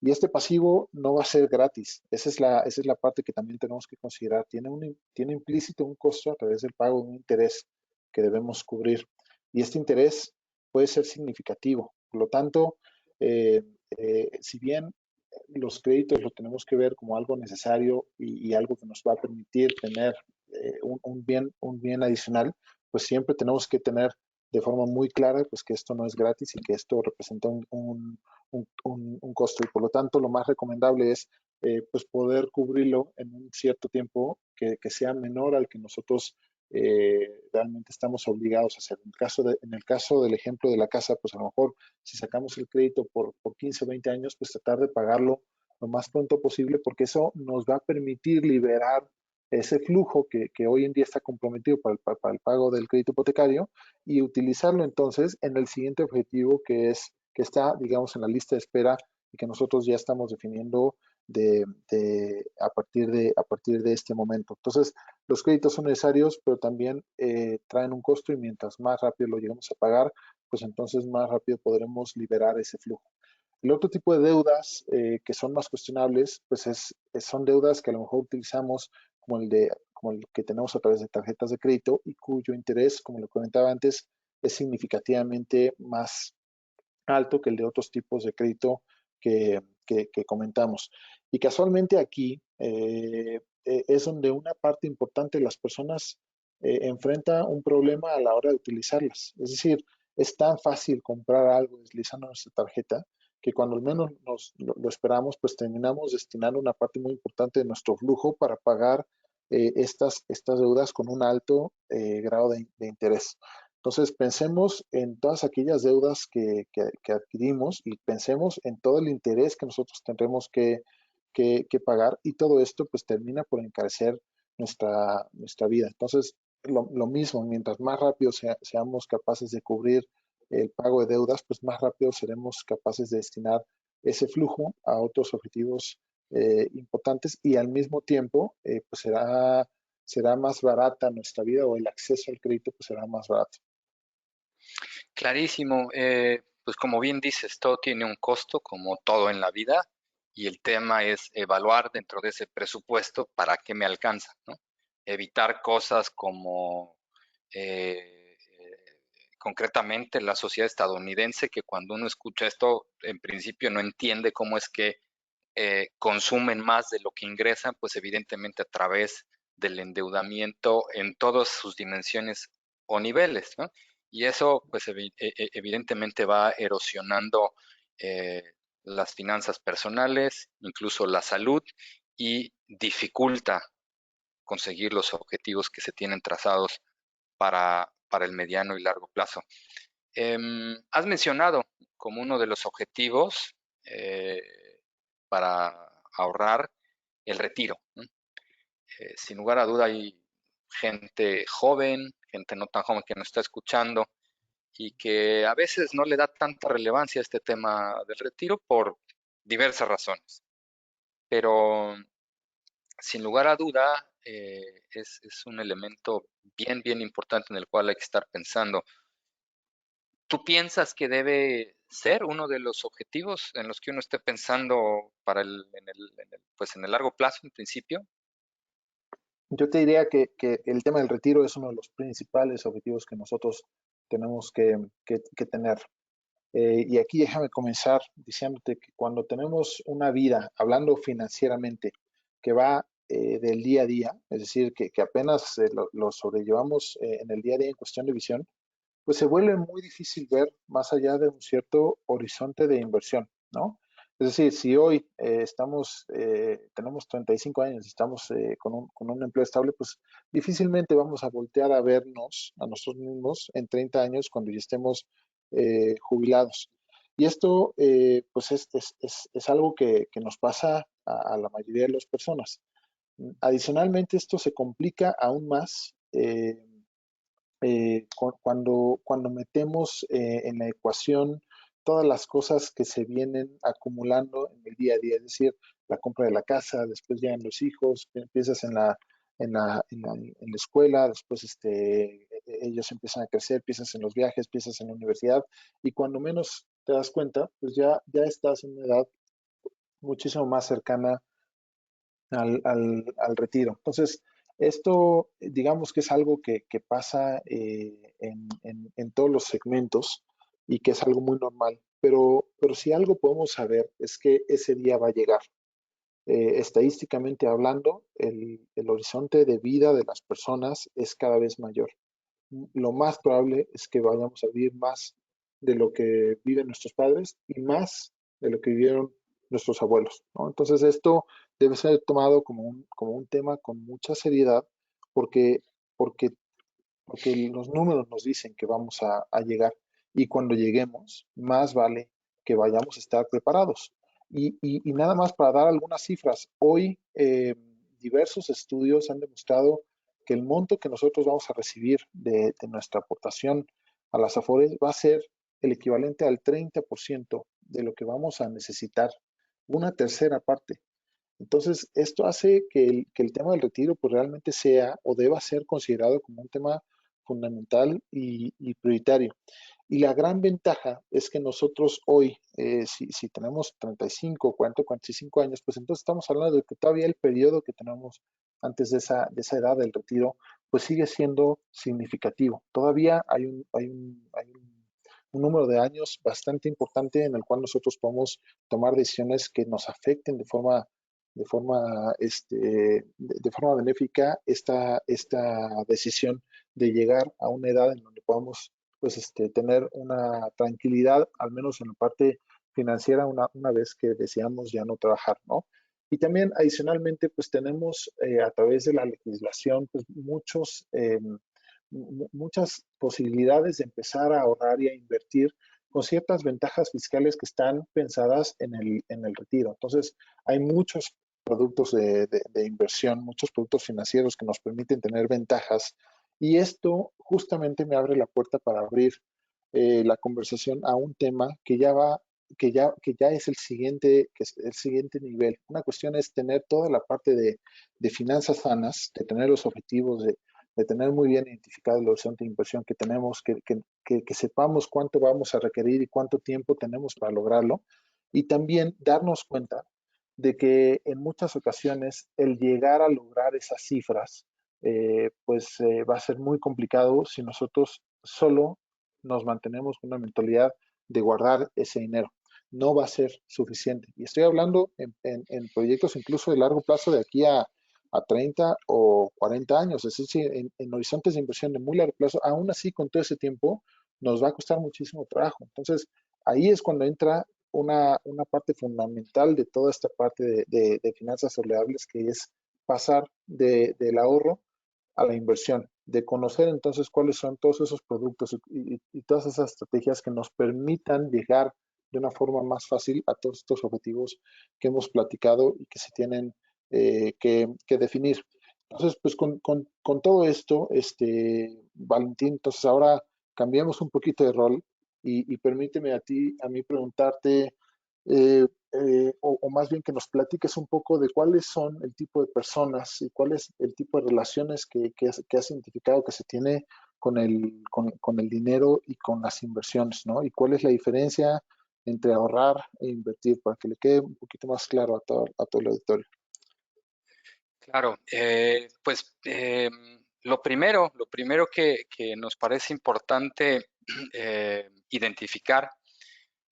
Y este pasivo no va a ser gratis. Esa es la parte que también tenemos que considerar. Tiene implícito un costo a través del pago de un interés que debemos cubrir. Y este interés puede ser significativo. Por lo tanto, eh, si bien los créditos lo tenemos que ver como algo necesario y algo que nos va a permitir tener un bien adicional, pues siempre tenemos que tener de forma muy clara pues que esto no es gratis y que esto representa un costo y por lo tanto lo más recomendable es pues poder cubrirlo en un cierto tiempo que sea menor al que nosotros realmente estamos obligados a hacer. En el caso del ejemplo de la casa, pues a lo mejor si sacamos el crédito por 15 o 20 años, pues tratar de pagarlo lo más pronto posible porque eso nos va a permitir liberar ese flujo que hoy en día está comprometido para el pago del crédito hipotecario y utilizarlo entonces en el siguiente objetivo que está, digamos, en la lista de espera y que nosotros ya estamos definiendo a partir de este momento. Entonces, los créditos son necesarios, pero también traen un costo y mientras más rápido lo lleguemos a pagar, pues entonces más rápido podremos liberar ese flujo. El otro tipo de deudas que son más cuestionables, pues son deudas que a lo mejor utilizamos como el que tenemos a través de tarjetas de crédito y cuyo interés, como lo comentaba antes, es significativamente más alto que el de otros tipos de crédito que comentamos. Y casualmente aquí es donde una parte importante de las personas enfrenta un problema a la hora de utilizarlas. Es decir, es tan fácil comprar algo utilizando nuestra tarjeta que cuando al menos lo esperamos, pues terminamos destinando una parte muy importante de nuestro flujo para pagar estas deudas con un alto grado de interés. Entonces, pensemos en todas aquellas deudas que adquirimos y pensemos en todo el interés que nosotros tendremos que pagar y todo esto pues termina por encarecer nuestra vida. Entonces, lo mismo, mientras más rápido seamos capaces de cubrir el pago de deudas, pues más rápido seremos capaces de destinar ese flujo a otros objetivos importantes y al mismo tiempo pues será más barata nuestra vida o el acceso al crédito pues será más barato. Clarísimo. Pues como bien dices, todo tiene un costo, como todo en la vida, y el tema es evaluar dentro de ese presupuesto para qué me alcanza, ¿no? Evitar cosas como concretamente la sociedad estadounidense, que cuando uno escucha esto, en principio no entiende cómo es que consumen más de lo que ingresan, pues evidentemente a través del endeudamiento en todas sus dimensiones o niveles, ¿no? Y eso, pues evidentemente va erosionando eh, las finanzas personales, incluso la salud, y dificulta conseguir los objetivos que se tienen trazados para el mediano y largo plazo. Has mencionado como uno de los objetivos para ahorrar el retiro, ¿no? Sin lugar a duda hay gente joven, gente no tan joven que nos está escuchando y que a veces no le da tanta relevancia a este tema del retiro por diversas razones. Pero sin lugar a duda es un elemento bien importante en el cual hay que estar pensando. ¿Tú piensas que debe ser uno de los objetivos en los que uno esté pensando para pues en el largo plazo, en principio? Yo te diría que el tema del retiro es uno de los principales objetivos que nosotros tenemos que tener. Y aquí déjame comenzar diciéndote que cuando tenemos una vida, hablando financieramente, que va del día a día, es decir, que apenas lo sobrellevamos en el día a día en cuestión de visión, pues se vuelve muy difícil ver más allá de un cierto horizonte de inversión, ¿no? Es decir, si hoy tenemos 35 años y estamos con un empleo estable, pues difícilmente vamos a voltear a vernos a nosotros mismos en 30 años cuando ya estemos jubilados. Y esto, pues, es algo que nos pasa a la mayoría de las personas. Adicionalmente, esto se complica aún más cuando metemos en la ecuación todas las cosas que se vienen acumulando en el día a día, es decir, la compra de la casa, después llegan los hijos, empiezas en la escuela, después ellos empiezan a crecer, piensas en los viajes, piensas en la universidad, y cuando menos te das cuenta, pues ya estás en una edad muchísimo más cercana al retiro. Entonces, esto digamos que es algo que pasa en todos los segmentos y que es algo muy normal, pero si algo podemos saber es que ese día va a llegar. Estadísticamente hablando, el horizonte de vida de las personas es cada vez mayor. Lo más probable es que vayamos a vivir más de lo que viven nuestros padres y más de lo que vivieron nuestros abuelos, ¿no? Entonces esto debe ser tomado como un tema con mucha seriedad porque, porque, porque los números nos dicen que vamos a llegar y cuando lleguemos, más vale que vayamos a estar preparados. Y nada más para dar algunas cifras, hoy diversos estudios han demostrado que el monto que nosotros vamos a recibir de nuestra aportación a las AFORES va a ser el equivalente al 30% de lo que vamos a necesitar, una tercera parte. Entonces, esto hace que el tema del retiro pues realmente sea o deba ser considerado como un tema fundamental y prioritario. Y la gran ventaja es que nosotros hoy, si tenemos 35, 40, 45 años, pues entonces estamos hablando de que todavía el periodo que tenemos antes de esa edad del retiro, pues sigue siendo significativo. Todavía hay un número de años bastante importante en el cual nosotros podemos tomar decisiones que nos afecten de forma benéfica esta decisión de llegar a una edad en donde podamos pues tener una tranquilidad, al menos en la parte financiera, una vez que deseamos ya no trabajar, ¿no? Y también adicionalmente, pues tenemos a través de la legislación, pues muchas posibilidades de empezar a ahorrar y a invertir con ciertas ventajas fiscales que están pensadas en el retiro. Entonces, hay muchos productos de inversión, muchos productos financieros que nos permiten tener ventajas y esto justamente me abre la puerta para abrir la conversación a un tema que ya es el siguiente nivel. Una cuestión es tener toda la parte de finanzas sanas, de tener los objetivos, de tener muy bien identificado el horizonte de inversión que tenemos, que sepamos cuánto vamos a requerir y cuánto tiempo tenemos para lograrlo. Y también darnos cuenta de que en muchas ocasiones el llegar a lograr esas cifras, pues va a ser muy complicado si nosotros solo nos mantenemos con una mentalidad de guardar ese dinero. No va a ser suficiente. Y estoy hablando en proyectos incluso de largo plazo de aquí a 30 o 40 años, es decir, en horizontes de inversión de muy largo plazo, aún así con todo ese tiempo nos va a costar muchísimo trabajo. Entonces, ahí es cuando entra una parte fundamental de toda esta parte de finanzas saludables, que es pasar del ahorro a la inversión, de conocer entonces cuáles son todos esos productos y todas esas estrategias que nos permitan llegar de una forma más fácil a todos estos objetivos que hemos platicado y que se tienen que definir. Entonces, pues con todo esto, Valentín, entonces ahora cambiamos un poquito de rol y permíteme a mí preguntarte, o más bien que nos platiques un poco de cuáles son el tipo de personas y cuál es el tipo de relaciones que has identificado que se tiene con el dinero y con las inversiones, ¿no? Y cuál es la diferencia entre ahorrar e invertir, para que le quede un poquito más claro a todo el auditorio. Claro, pues lo primero que nos parece importante identificar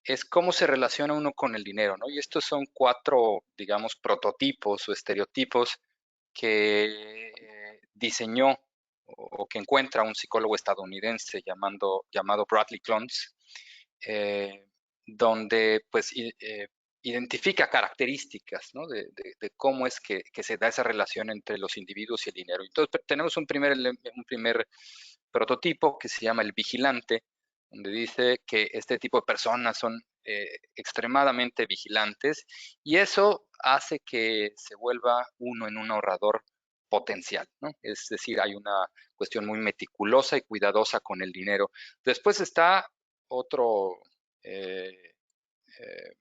es cómo se relaciona uno con el dinero, ¿no? Y estos son cuatro, digamos, prototipos o estereotipos que diseñó o que encuentra un psicólogo estadounidense llamado Bradley Klontz, eh, donde pues identifica características, ¿no? de cómo es que se da esa relación entre los individuos y el dinero. Entonces tenemos un primer prototipo que se llama el vigilante, donde dice que este tipo de personas son extremadamente vigilantes y eso hace que se vuelva uno en un ahorrador potencial, ¿no? Es decir, hay una cuestión muy meticulosa y cuidadosa con el dinero. Después está otro, eh, eh,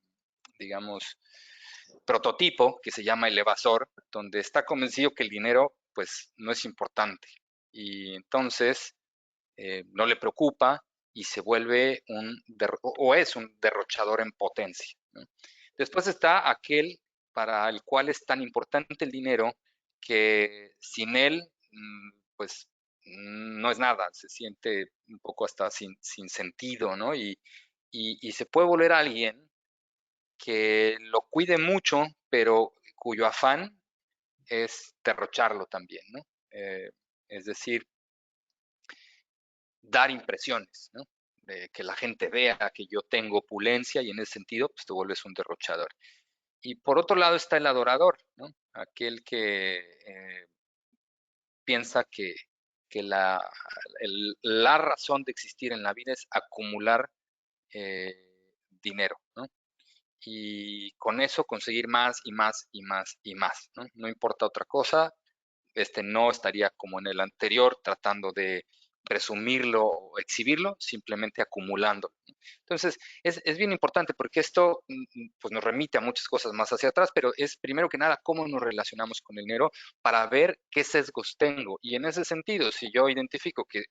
digamos, prototipo que se llama el evasor, donde está convencido que el dinero, pues, no es importante y entonces no le preocupa y se vuelve o es un derrochador en potencia, ¿no? Después está aquel para el cual es tan importante el dinero que sin él, pues no es nada, se siente un poco hasta sin sentido, ¿no? Y se puede volver alguien que lo cuide mucho, pero cuyo afán es derrocharlo también, ¿no? Es decir, dar impresiones, ¿no? De que la gente vea que yo tengo opulencia y en ese sentido, pues te vuelves un derrochador. Y por otro lado está el adorador, ¿no? Aquel que piensa que la razón de existir en la vida es acumular dinero, ¿no? Y con eso conseguir más y más y más y más, ¿no? No importa otra cosa, no estaría como en el anterior tratando de presumirlo o exhibirlo, simplemente acumulando. Entonces, es bien importante porque esto pues nos remite a muchas cosas más hacia atrás, pero es primero que nada cómo nos relacionamos con el dinero para ver qué sesgos tengo. Y en ese sentido, si yo identifico que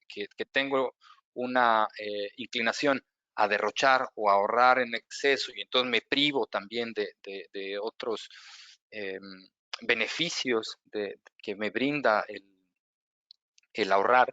tengo una inclinación a derrochar o a ahorrar en exceso y entonces me privo también de otros beneficios que me brinda el ahorrar,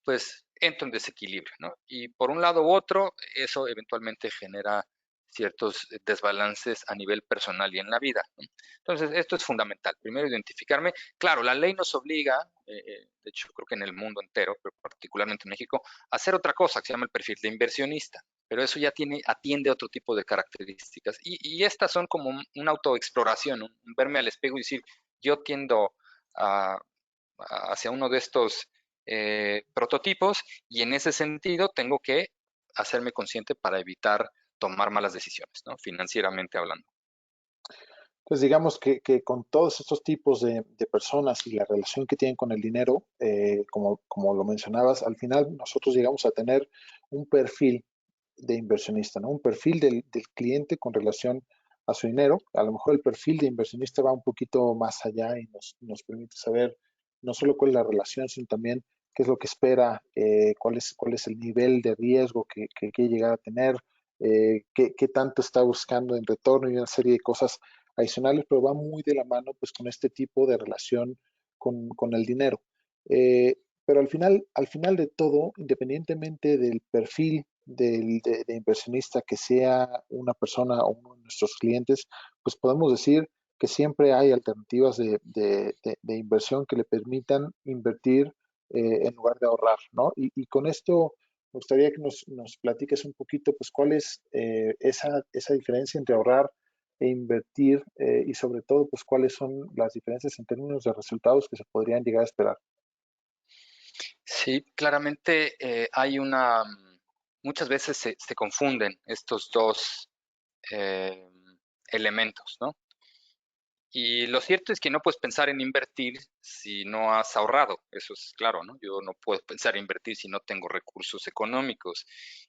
pues entro en desequilibrio, ¿no? Y por un lado u otro, eso eventualmente genera ciertos desbalances a nivel personal y en la vida, ¿no? Entonces, esto es fundamental. Primero, identificarme. Claro, la ley nos obliga, de hecho, creo que en el mundo entero, pero particularmente en México, a hacer otra cosa que se llama el perfil de inversionista. Pero eso ya atiende a otro tipo de características. Y estas son como una autoexploración, un verme al espejo y decir, yo tiendo a, hacia uno de estos prototipos y en ese sentido tengo que hacerme consciente para evitar tomar malas decisiones, ¿no? Financieramente hablando. Entonces, digamos que con todos estos tipos de personas y la relación que tienen con el dinero, como lo mencionabas, al final nosotros llegamos a tener un perfil de inversionista, ¿no? Un perfil del cliente con relación a su dinero. A lo mejor el perfil de inversionista va un poquito más allá y nos permite saber no solo cuál es la relación, sino también qué es lo que espera, cuál es el nivel de riesgo que quiere llegar a tener, qué tanto está buscando en retorno y una serie de cosas adicionales, pero va muy de la mano pues con este tipo de relación con el dinero. Pero al final de todo, independientemente del perfil de inversionista que sea una persona o uno de nuestros clientes, pues podemos decir que siempre hay alternativas de inversión que le permitan invertir en lugar de ahorrar, ¿no? Y con esto me gustaría que nos platiques un poquito, pues, cuál es esa diferencia entre ahorrar e invertir y sobre todo, pues cuáles son las diferencias en términos de resultados que se podrían llegar a esperar. Sí, claramente muchas veces se confunden estos dos eh, elementos, ¿no? Y lo cierto es que no puedes pensar en invertir si no has ahorrado, eso es claro, ¿no? Yo no puedo pensar en invertir si no tengo recursos económicos.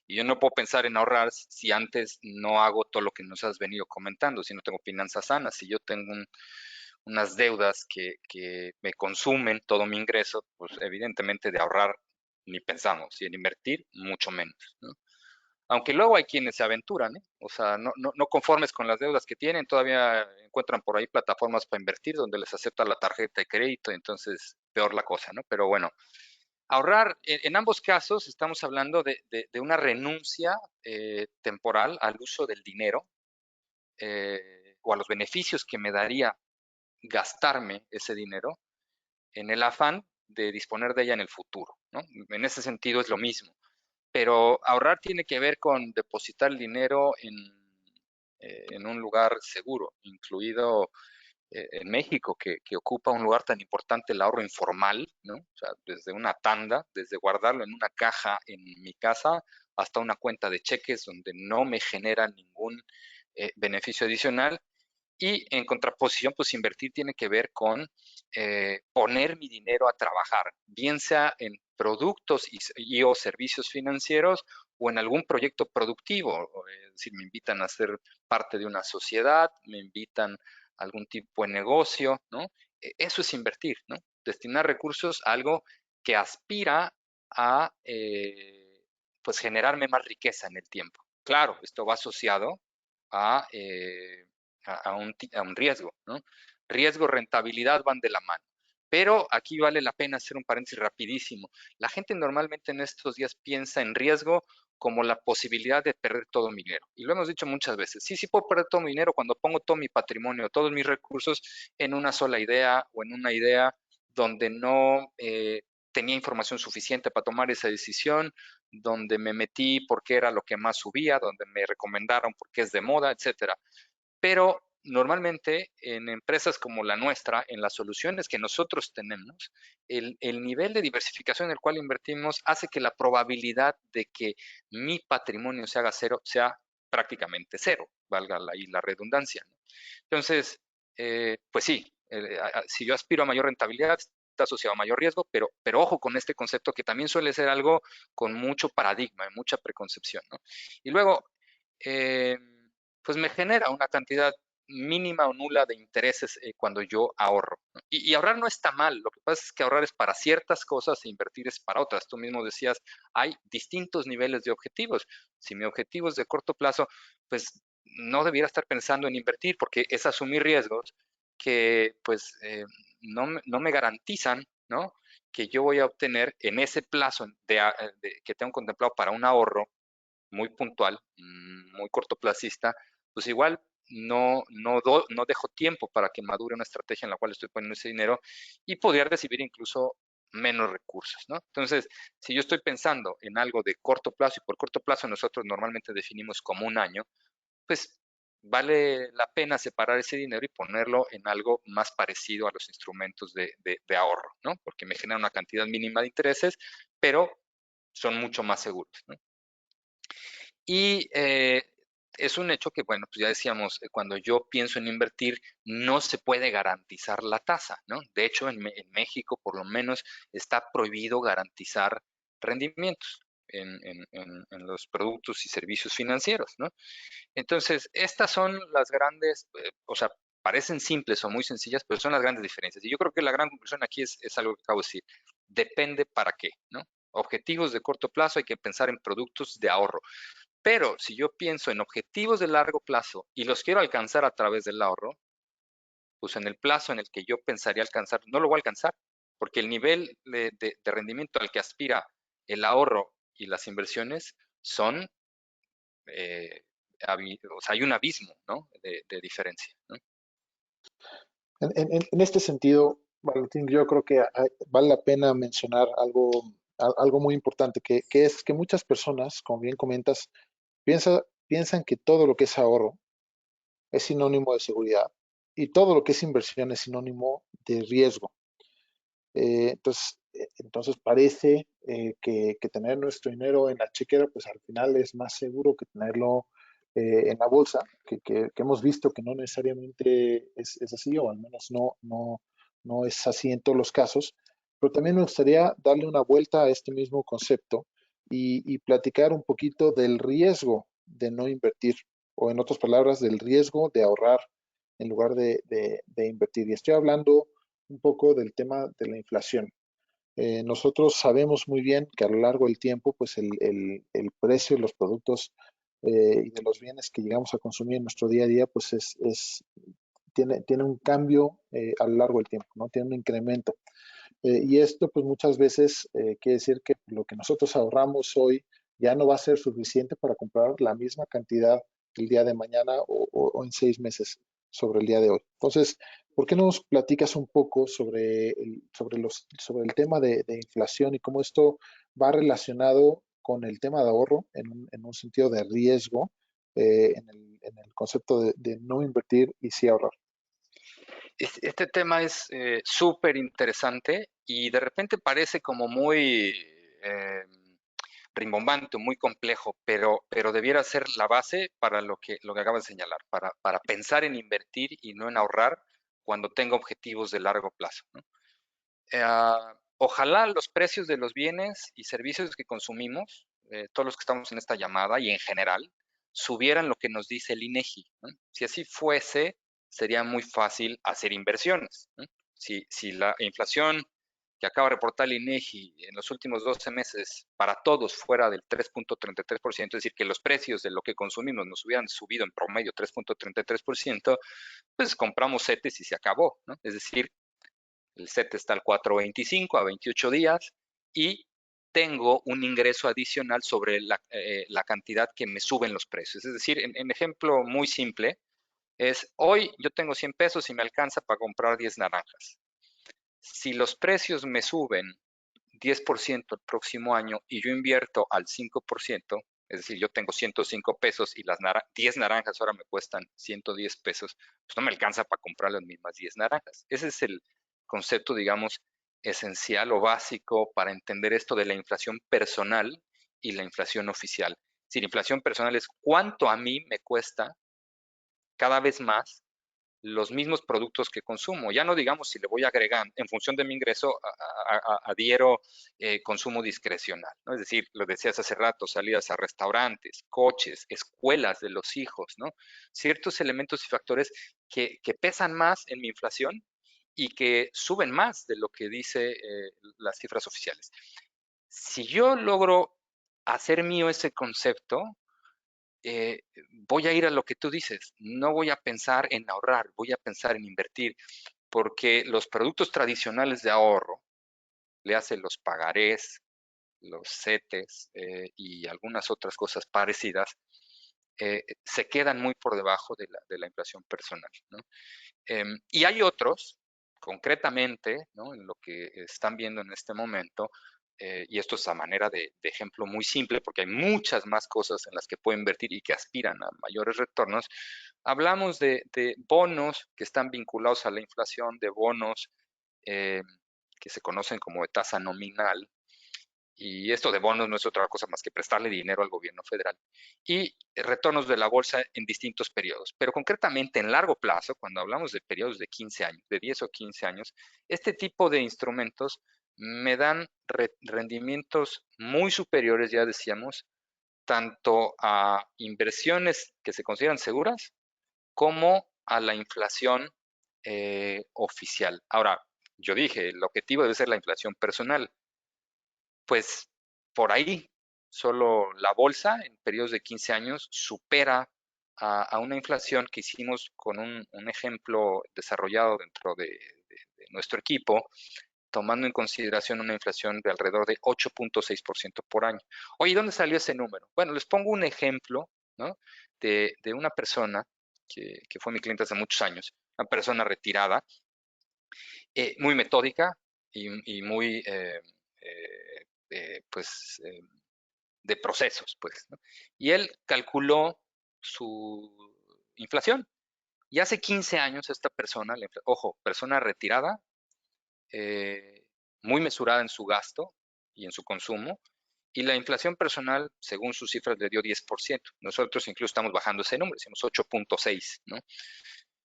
Y yo no puedo pensar en ahorrar si antes no hago todo lo que nos has venido comentando, si no tengo finanzas sanas, si yo tengo unas deudas que me consumen todo mi ingreso, pues evidentemente de ahorrar ni pensamos, y en invertir mucho menos, ¿no? Aunque luego hay quienes se aventuran, ¿eh? O sea, no conformes con las deudas que tienen, todavía encuentran por ahí plataformas para invertir donde les acepta la tarjeta de crédito, entonces peor la cosa, ¿no? Pero bueno, ahorrar, en ambos casos estamos hablando de una renuncia temporal al uso del dinero o a los beneficios que me daría gastarme ese dinero en el afán de disponer de ella en el futuro, ¿no? En ese sentido es lo mismo. Pero ahorrar tiene que ver con depositar el dinero en un lugar seguro, incluido en México, que ocupa un lugar tan importante el ahorro informal, ¿no? O sea, desde una tanda, desde guardarlo en una caja en mi casa hasta una cuenta de cheques donde no me genera ningún beneficio adicional. Y en contraposición, pues invertir tiene que ver con poner mi dinero a trabajar, bien sea en productos o servicios financieros o en algún proyecto productivo. Es decir, me invitan a ser parte de una sociedad, me invitan a algún tipo de negocio, ¿no? Eso es invertir, ¿no? Destinar recursos a algo que aspira a, pues, generarme más riqueza en el tiempo. Claro, esto va asociado a a un riesgo, ¿no? Riesgo, rentabilidad van de la mano. Pero aquí vale la pena hacer un paréntesis rapidísimo. La gente normalmente en estos días piensa en riesgo como la posibilidad de perder todo mi dinero. Y lo hemos dicho muchas veces. Sí, sí puedo perder todo mi dinero cuando pongo todo mi patrimonio, todos mis recursos en una sola idea o en una idea donde no tenía información suficiente para tomar esa decisión, donde me metí porque era lo que más subía, donde me recomendaron porque es de moda, etcétera. Pero normalmente en empresas como la nuestra, en las soluciones que nosotros tenemos, el nivel de diversificación en el cual invertimos hace que la probabilidad de que mi patrimonio se haga cero sea prácticamente cero, valga ahí la redundancia, ¿no? Entonces, pues sí, si yo aspiro a mayor rentabilidad, está asociado a mayor riesgo, pero ojo con este concepto que también suele ser algo con mucho paradigma, mucha preconcepción, ¿no? Y luego, eh, pues me genera una cantidad mínima o nula de intereses cuando yo ahorro, ¿no? Y ahorrar no está mal, lo que pasa es que ahorrar es para ciertas cosas e invertir es para otras. Tú mismo decías, hay distintos niveles de objetivos. Si mi objetivo es de corto plazo, pues no debiera estar pensando en invertir porque es asumir riesgos que pues no me garantizan, ¿no? Que yo voy a obtener en ese plazo que tengo contemplado para un ahorro muy puntual, muy cortoplacista, pues igual no dejo tiempo para que madure una estrategia en la cual estoy poniendo ese dinero y podría recibir incluso menos recursos, ¿no? Entonces, si yo estoy pensando en algo de corto plazo, y por corto plazo nosotros normalmente definimos como un año, pues vale la pena separar ese dinero y ponerlo en algo más parecido a los instrumentos de ahorro, ¿no? Porque me genera una cantidad mínima de intereses, pero son mucho más seguros, ¿no? Y es un hecho que, bueno, pues ya decíamos, cuando yo pienso en invertir, no se puede garantizar la tasa, ¿no? De hecho, en México, por lo menos, está prohibido garantizar rendimientos en los productos y servicios financieros, ¿no? Entonces, estas son las grandes, o sea, parecen simples o muy sencillas, pero son las grandes diferencias. Y yo creo que la gran conclusión aquí es algo que acabo de decir. Depende para qué, ¿no? Objetivos de corto plazo hay que pensar en productos de ahorro. Pero si yo pienso en objetivos de largo plazo y los quiero alcanzar a través del ahorro, pues en el plazo en el que yo pensaría alcanzar, no lo voy a alcanzar, porque el nivel de rendimiento al que aspira el ahorro y las inversiones son, eh, o sea, hay un abismo, ¿no? De diferencia, ¿no? En este sentido, Valentín, yo creo que vale la pena mencionar algo muy importante, que es que muchas personas, como bien comentas, piensan que todo lo que es ahorro es sinónimo de seguridad y todo lo que es inversión es sinónimo de riesgo. Entonces parece que tener nuestro dinero en la chequera, pues al final es más seguro que tenerlo en la bolsa, que hemos visto que no necesariamente es así, o al menos no es así en todos los casos. Pero también me gustaría darle una vuelta a este mismo concepto y platicar un poquito del riesgo de no invertir, o en otras palabras, del riesgo de ahorrar en lugar de invertir. Y estoy hablando un poco del tema de la inflación. Nosotros sabemos muy bien que a lo largo del tiempo, pues el precio de los productos y de los bienes que llegamos a consumir en nuestro día a día, pues tiene un cambio a lo largo del tiempo, ¿no? Tiene un incremento. Y esto, pues muchas veces quiere decir que lo que nosotros ahorramos hoy ya no va a ser suficiente para comprar la misma cantidad el día de mañana o en 6 meses sobre el día de hoy. Entonces, ¿por qué no nos platicas un poco sobre el tema de inflación y cómo esto va relacionado con el tema de ahorro en un sentido de riesgo, en el concepto de no invertir y sí ahorrar? Este tema es súper interesante y de repente parece como muy eh, rimbombante, muy complejo, pero debiera ser la base para lo que acabas de señalar, para pensar en invertir y no en ahorrar cuando tenga objetivos de largo plazo, ¿no? Ojalá los precios de los bienes y servicios que consumimos, todos los que estamos en esta llamada y en general, subieran lo que nos dice el INEGI, ¿no? Si así fuese, sería muy fácil hacer inversiones, ¿no? Si la inflación que acaba de reportar el INEGI en los últimos 12 meses para todos fuera del 3.33%, es decir, que los precios de lo que consumimos nos hubieran subido en promedio 3.33%, pues compramos CETES y se acabó, ¿no? Es decir, el set está al 4.25 a 28 días y tengo un ingreso adicional sobre la cantidad que me suben los precios. Es decir, en ejemplo muy simple, es hoy yo tengo 100 pesos y me alcanza para comprar 10 naranjas. Si los precios me suben 10% el próximo año y yo invierto al 5%, es decir, yo tengo 105 pesos y las 10 naranjas ahora me cuestan 110 pesos, pues no me alcanza para comprar las mismas 10 naranjas. Ese es el concepto, digamos, esencial o básico para entender esto de la inflación personal y la inflación oficial. Si la inflación personal es cuánto a mí me cuesta cada vez más los mismos productos que consumo. Ya no digamos si le voy agregando, en función de mi ingreso, adhiero consumo discrecional, ¿no? Es decir, lo decías hace rato, salidas a restaurantes, coches, escuelas de los hijos, ¿no? Ciertos elementos y factores que pesan más en mi inflación y que suben más de lo que dice las cifras oficiales. Si yo logro hacer mío ese concepto, eh, voy a ir a lo que tú dices, no voy a pensar en ahorrar, voy a pensar en invertir, porque los productos tradicionales de ahorro, le hacen los pagarés, los CETES y algunas otras cosas parecidas, se quedan muy por debajo de la inflación personal, ¿no? Y hay otros, concretamente, ¿no? En lo que están viendo en este momento, y esto es a manera de ejemplo muy simple, porque hay muchas más cosas en las que pueden invertir y que aspiran a mayores retornos. Hablamos de bonos que están vinculados a la inflación, de bonos eh, que se conocen como de tasa nominal, y esto de bonos no es otra cosa más que prestarle dinero al gobierno federal. Y retornos de la bolsa en distintos periodos. Pero concretamente en largo plazo, cuando hablamos de periodos de 15 años, de 10 o 15 años, este tipo de instrumentos me dan rendimientos muy superiores, ya decíamos, tanto a inversiones que se consideran seguras como a la inflación oficial. Ahora, yo dije, el objetivo debe ser la inflación personal, pues por ahí solo la bolsa en periodos de 15 años supera a una inflación que hicimos con un ejemplo desarrollado dentro de nuestro equipo, tomando en consideración una inflación de alrededor de 8.6% por año. Oye, ¿dónde salió ese número? Bueno, les pongo un ejemplo, ¿no? De una persona que fue mi cliente hace muchos años, una persona retirada, muy metódica y muy pues, de procesos, pues, ¿no? Y él calculó su inflación Y hace 15 años esta persona, ojo, persona retirada, muy mesurada en su gasto y en su consumo, y la inflación personal, según sus cifras, le dio 10%. Nosotros incluso estamos bajando ese número, decimos 8.6, ¿no?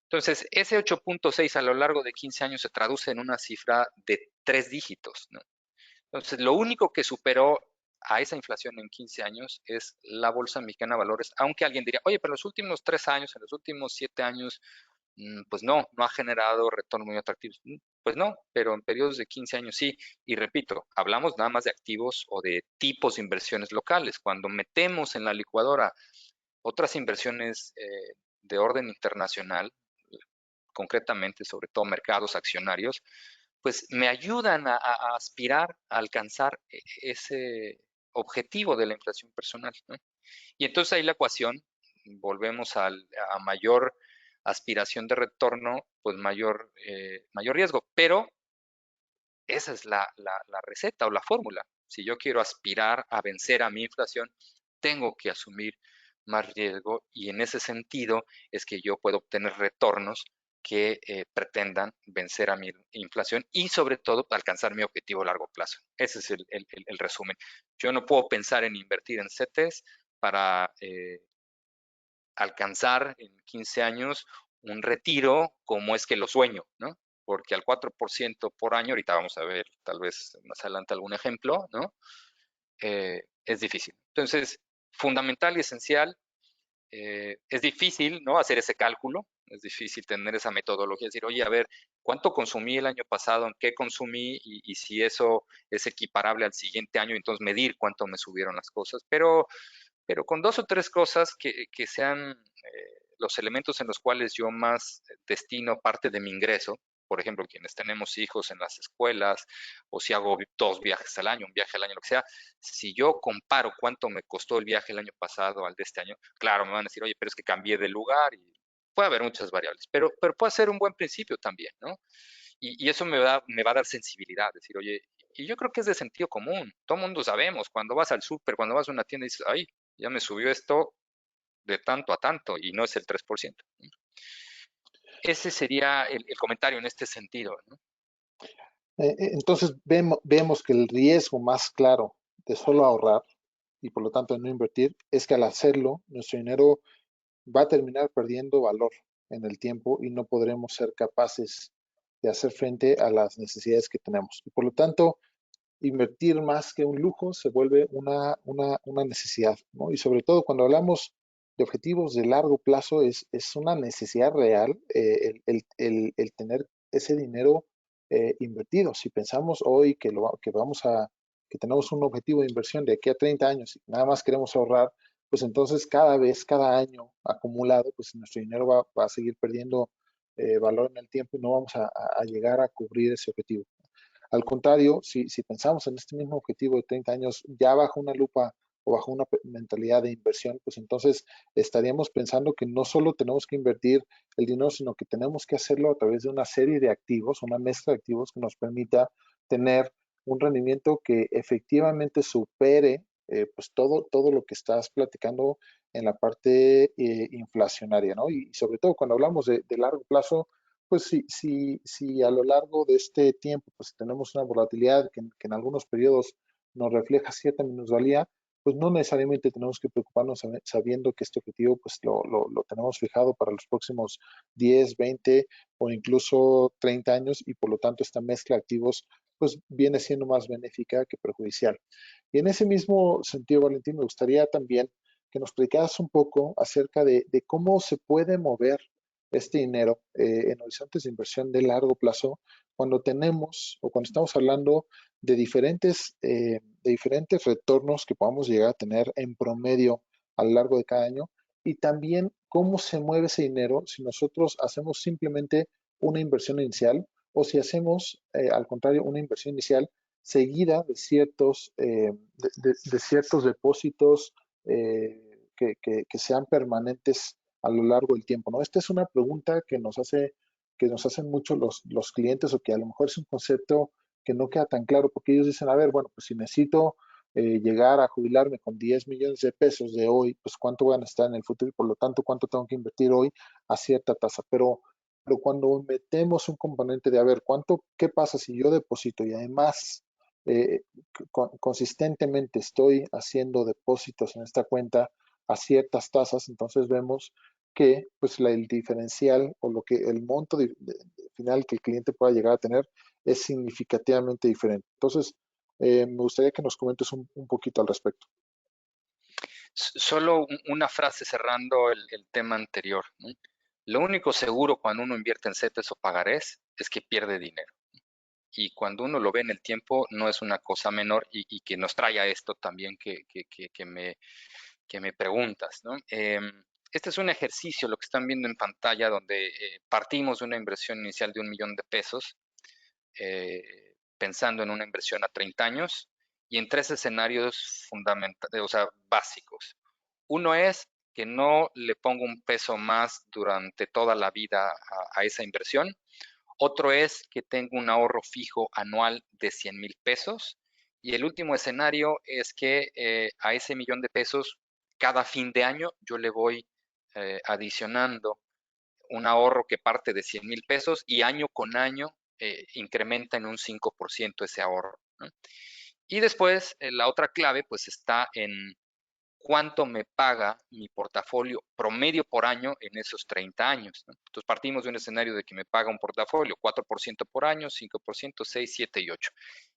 Entonces, ese 8.6 a lo largo de 15 años se traduce en una cifra de 3 dígitos, ¿no? Entonces, lo único que superó a esa inflación en 15 años es la Bolsa Mexicana de Valores, aunque alguien diría, oye, pero en los últimos 3 años, en los últimos 7 años, pues no ha generado retornos muy atractivos. Pues no, pero en periodos de 15 años sí. Y repito, hablamos nada más de activos o de tipos de inversiones locales. Cuando metemos en la licuadora otras inversiones de orden internacional, concretamente sobre todo mercados accionarios, pues me ayudan a aspirar a alcanzar ese objetivo de la inflación personal, ¿no? Y entonces ahí la ecuación, volvemos a mayor aspiración de retorno, pues mayor riesgo. Pero esa es la receta o la fórmula. Si yo quiero aspirar a vencer a mi inflación, tengo que asumir más riesgo y en ese sentido es que yo puedo obtener retornos que pretendan vencer a mi inflación y sobre todo alcanzar mi objetivo a largo plazo. Ese es el resumen. Yo no puedo pensar en invertir en CETES para alcanzar en 15 años un retiro como es que lo sueño, ¿no? Porque al 4% por año, ahorita vamos a ver tal vez más adelante algún ejemplo, ¿no? Es difícil. Entonces, fundamental y esencial, es difícil, ¿no? Hacer ese cálculo, es difícil tener esa metodología, decir, oye, a ver, ¿cuánto consumí el año pasado? ¿En qué consumí? Y si eso es equiparable al siguiente año, entonces medir cuánto me subieron las cosas. Pero con 2 o 3 cosas que sean los elementos en los cuales yo más destino parte de mi ingreso, por ejemplo, quienes tenemos hijos en las escuelas, o si hago 2 viajes al año, un viaje al año, lo que sea, si yo comparo cuánto me costó el viaje el año pasado al de este año, claro, me van a decir, oye, pero es que cambié de lugar y puede haber muchas variables, pero puede ser un buen principio también, ¿no? Y eso me va a dar sensibilidad, decir, oye, y yo creo que es de sentido común. Todo mundo sabemos, cuando vas al súper, cuando vas a una tienda y dices, ay, ya me subió esto de tanto a tanto y no es el 3%. Ese sería el comentario en este sentido, ¿no? Entonces vemos que el riesgo más claro de solo ahorrar y por lo tanto no invertir es que al hacerlo nuestro dinero va a terminar perdiendo valor en el tiempo y no podremos ser capaces de hacer frente a las necesidades que tenemos. Y por lo tanto, invertir más que un lujo se vuelve una necesidad, ¿no? Y sobre todo cuando hablamos de objetivos de largo plazo, es una necesidad real el tener ese dinero invertido. Si pensamos hoy que tenemos un objetivo de inversión de aquí a 30 años y nada más queremos ahorrar, pues entonces cada año acumulado, pues nuestro dinero va a seguir perdiendo valor en el tiempo y no vamos a llegar a cubrir ese objetivo. Al contrario, si pensamos en este mismo objetivo de 30 años ya bajo una lupa o bajo una mentalidad de inversión, pues entonces estaríamos pensando que no solo tenemos que invertir el dinero, sino que tenemos que hacerlo a través de una serie de activos, una mezcla de activos que nos permita tener un rendimiento que efectivamente supere pues todo lo que estás platicando en la parte inflacionaria, ¿no? Y sobre todo cuando hablamos de largo plazo, pues si a lo largo de este tiempo pues tenemos una volatilidad que en algunos periodos nos refleja cierta minusvalía, pues no necesariamente tenemos que preocuparnos sabiendo que este objetivo pues lo tenemos fijado para los próximos 10, 20 o incluso 30 años y por lo tanto esta mezcla de activos pues viene siendo más benéfica que perjudicial. Y en ese mismo sentido, Valentín, me gustaría también que nos explicaras un poco acerca de cómo se puede mover este dinero en horizontes de inversión de largo plazo cuando tenemos o cuando estamos hablando de diferentes retornos que podamos llegar a tener en promedio a lo largo de cada año y también cómo se mueve ese dinero si nosotros hacemos simplemente una inversión inicial o si hacemos, al contrario, una inversión inicial seguida de ciertos depósitos que sean permanentes a lo largo del tiempo, ¿no? Esta es una pregunta que nos hacen mucho los clientes o que a lo mejor es un concepto que no queda tan claro porque ellos dicen, a ver, bueno, pues si necesito llegar a jubilarme con 10 millones de pesos de hoy, pues cuánto voy a necesitar en el futuro y por lo tanto cuánto tengo que invertir hoy a cierta tasa. Pero cuando metemos un componente de, a ver, qué pasa si yo deposito y además eh, consistentemente estoy haciendo depósitos en esta cuenta a ciertas tasas, entonces vemos que pues el diferencial o el monto final que el cliente pueda llegar a tener es significativamente diferente. Entonces, me gustaría que nos comentes un poquito al respecto. Solo una frase cerrando el tema anterior, ¿no? Lo único seguro cuando uno invierte en CETES o pagarés es que pierde dinero. Y cuando uno lo ve en el tiempo, no es una cosa menor y que nos trae a esto también que me preguntas, ¿no? Este es un ejercicio, lo que están viendo en pantalla, donde partimos de una inversión inicial de 1 millón de pesos, pensando en una inversión a 30 años y en 3 escenarios fundamentales, o sea, básicos. Uno es que no le pongo un peso más durante toda la vida a esa inversión. Otro es que tengo un ahorro fijo anual de 100,000 pesos. Y el último escenario es que a ese millón de pesos, cada fin de año, yo le voy adicionando un ahorro que parte de 100,000 pesos y año con año incrementa en un 5% ese ahorro, ¿no? Y después, la otra clave, pues está en cuánto me paga mi portafolio promedio por año en esos 30 años, ¿no? Entonces partimos de un escenario de que me paga un portafolio 4% por año, 5%, 6, 7 y 8.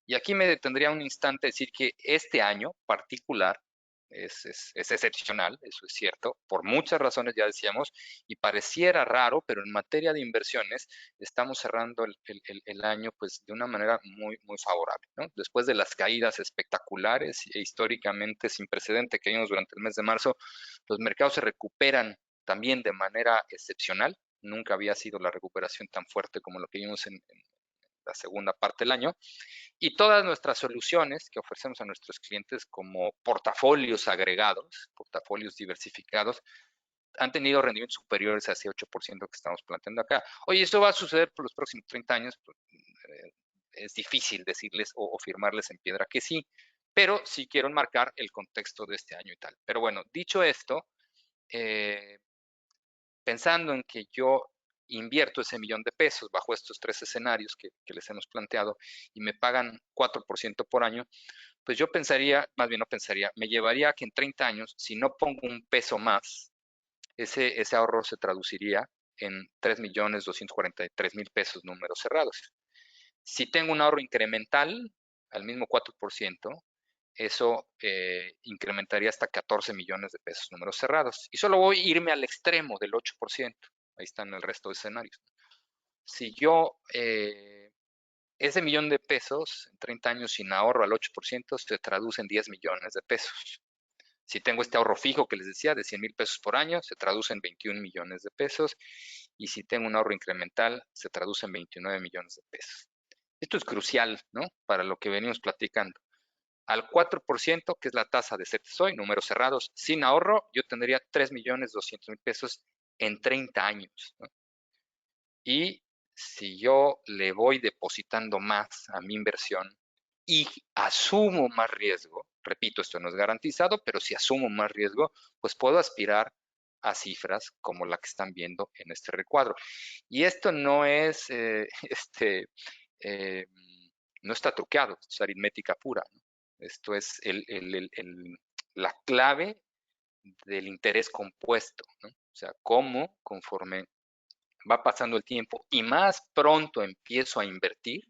Y aquí me detendría un instante a decir que este año particular es excepcional, eso es cierto, por muchas razones ya decíamos, y pareciera raro, pero en materia de inversiones estamos cerrando el año pues de una manera muy, muy favorable, ¿no? Después de las caídas espectaculares e históricamente sin precedente que vimos durante el mes de marzo, los mercados se recuperan también de manera excepcional. Nunca había sido la recuperación tan fuerte como lo que vimos en la segunda parte del año. Y todas nuestras soluciones que ofrecemos a nuestros clientes como portafolios agregados, portafolios diversificados, han tenido rendimientos superiores a ese 8% que estamos planteando acá. Oye, ¿esto va a suceder por los próximos 30 años? Pues, es difícil decirles o firmarles en piedra que sí, pero sí quiero enmarcar el contexto de este año y tal. Pero bueno, dicho esto, eh, pensando en que yo invierto ese millón de pesos bajo estos 3 escenarios que les hemos planteado y me pagan 4% por año, pues yo pensaría, más bien no pensaría, me llevaría a que en 30 años, si no pongo un peso más, ese ahorro se traduciría en 3,243,000 pesos números cerrados. Si tengo un ahorro incremental al mismo 4%, eso incrementaría hasta 14 millones de pesos números cerrados. Y solo voy a irme al extremo del 8%. Ahí están el resto de escenarios. Si yo ese millón de pesos en 30 años sin ahorro al 8% se traduce en 10 millones de pesos. Si tengo este ahorro fijo que les decía de 100,000 pesos por año, se traduce en 21 millones de pesos. Y si tengo un ahorro incremental, se traduce en 29 millones de pesos. Esto es crucial, ¿no? Para lo que venimos platicando. Al 4%, que es la tasa de CETES, números cerrados, sin ahorro, yo tendría 3,200,000 pesos en 30 años, ¿no? Y si yo le voy depositando más a mi inversión y asumo más riesgo, repito, esto no es garantizado, pero si asumo más riesgo, pues puedo aspirar a cifras como la que están viendo en este recuadro. Y esto no es, eh, no está truqueado, esto es aritmética pura, ¿no? Esto es la clave del interés compuesto, ¿no? O sea, cómo conforme va pasando el tiempo y más pronto empiezo a invertir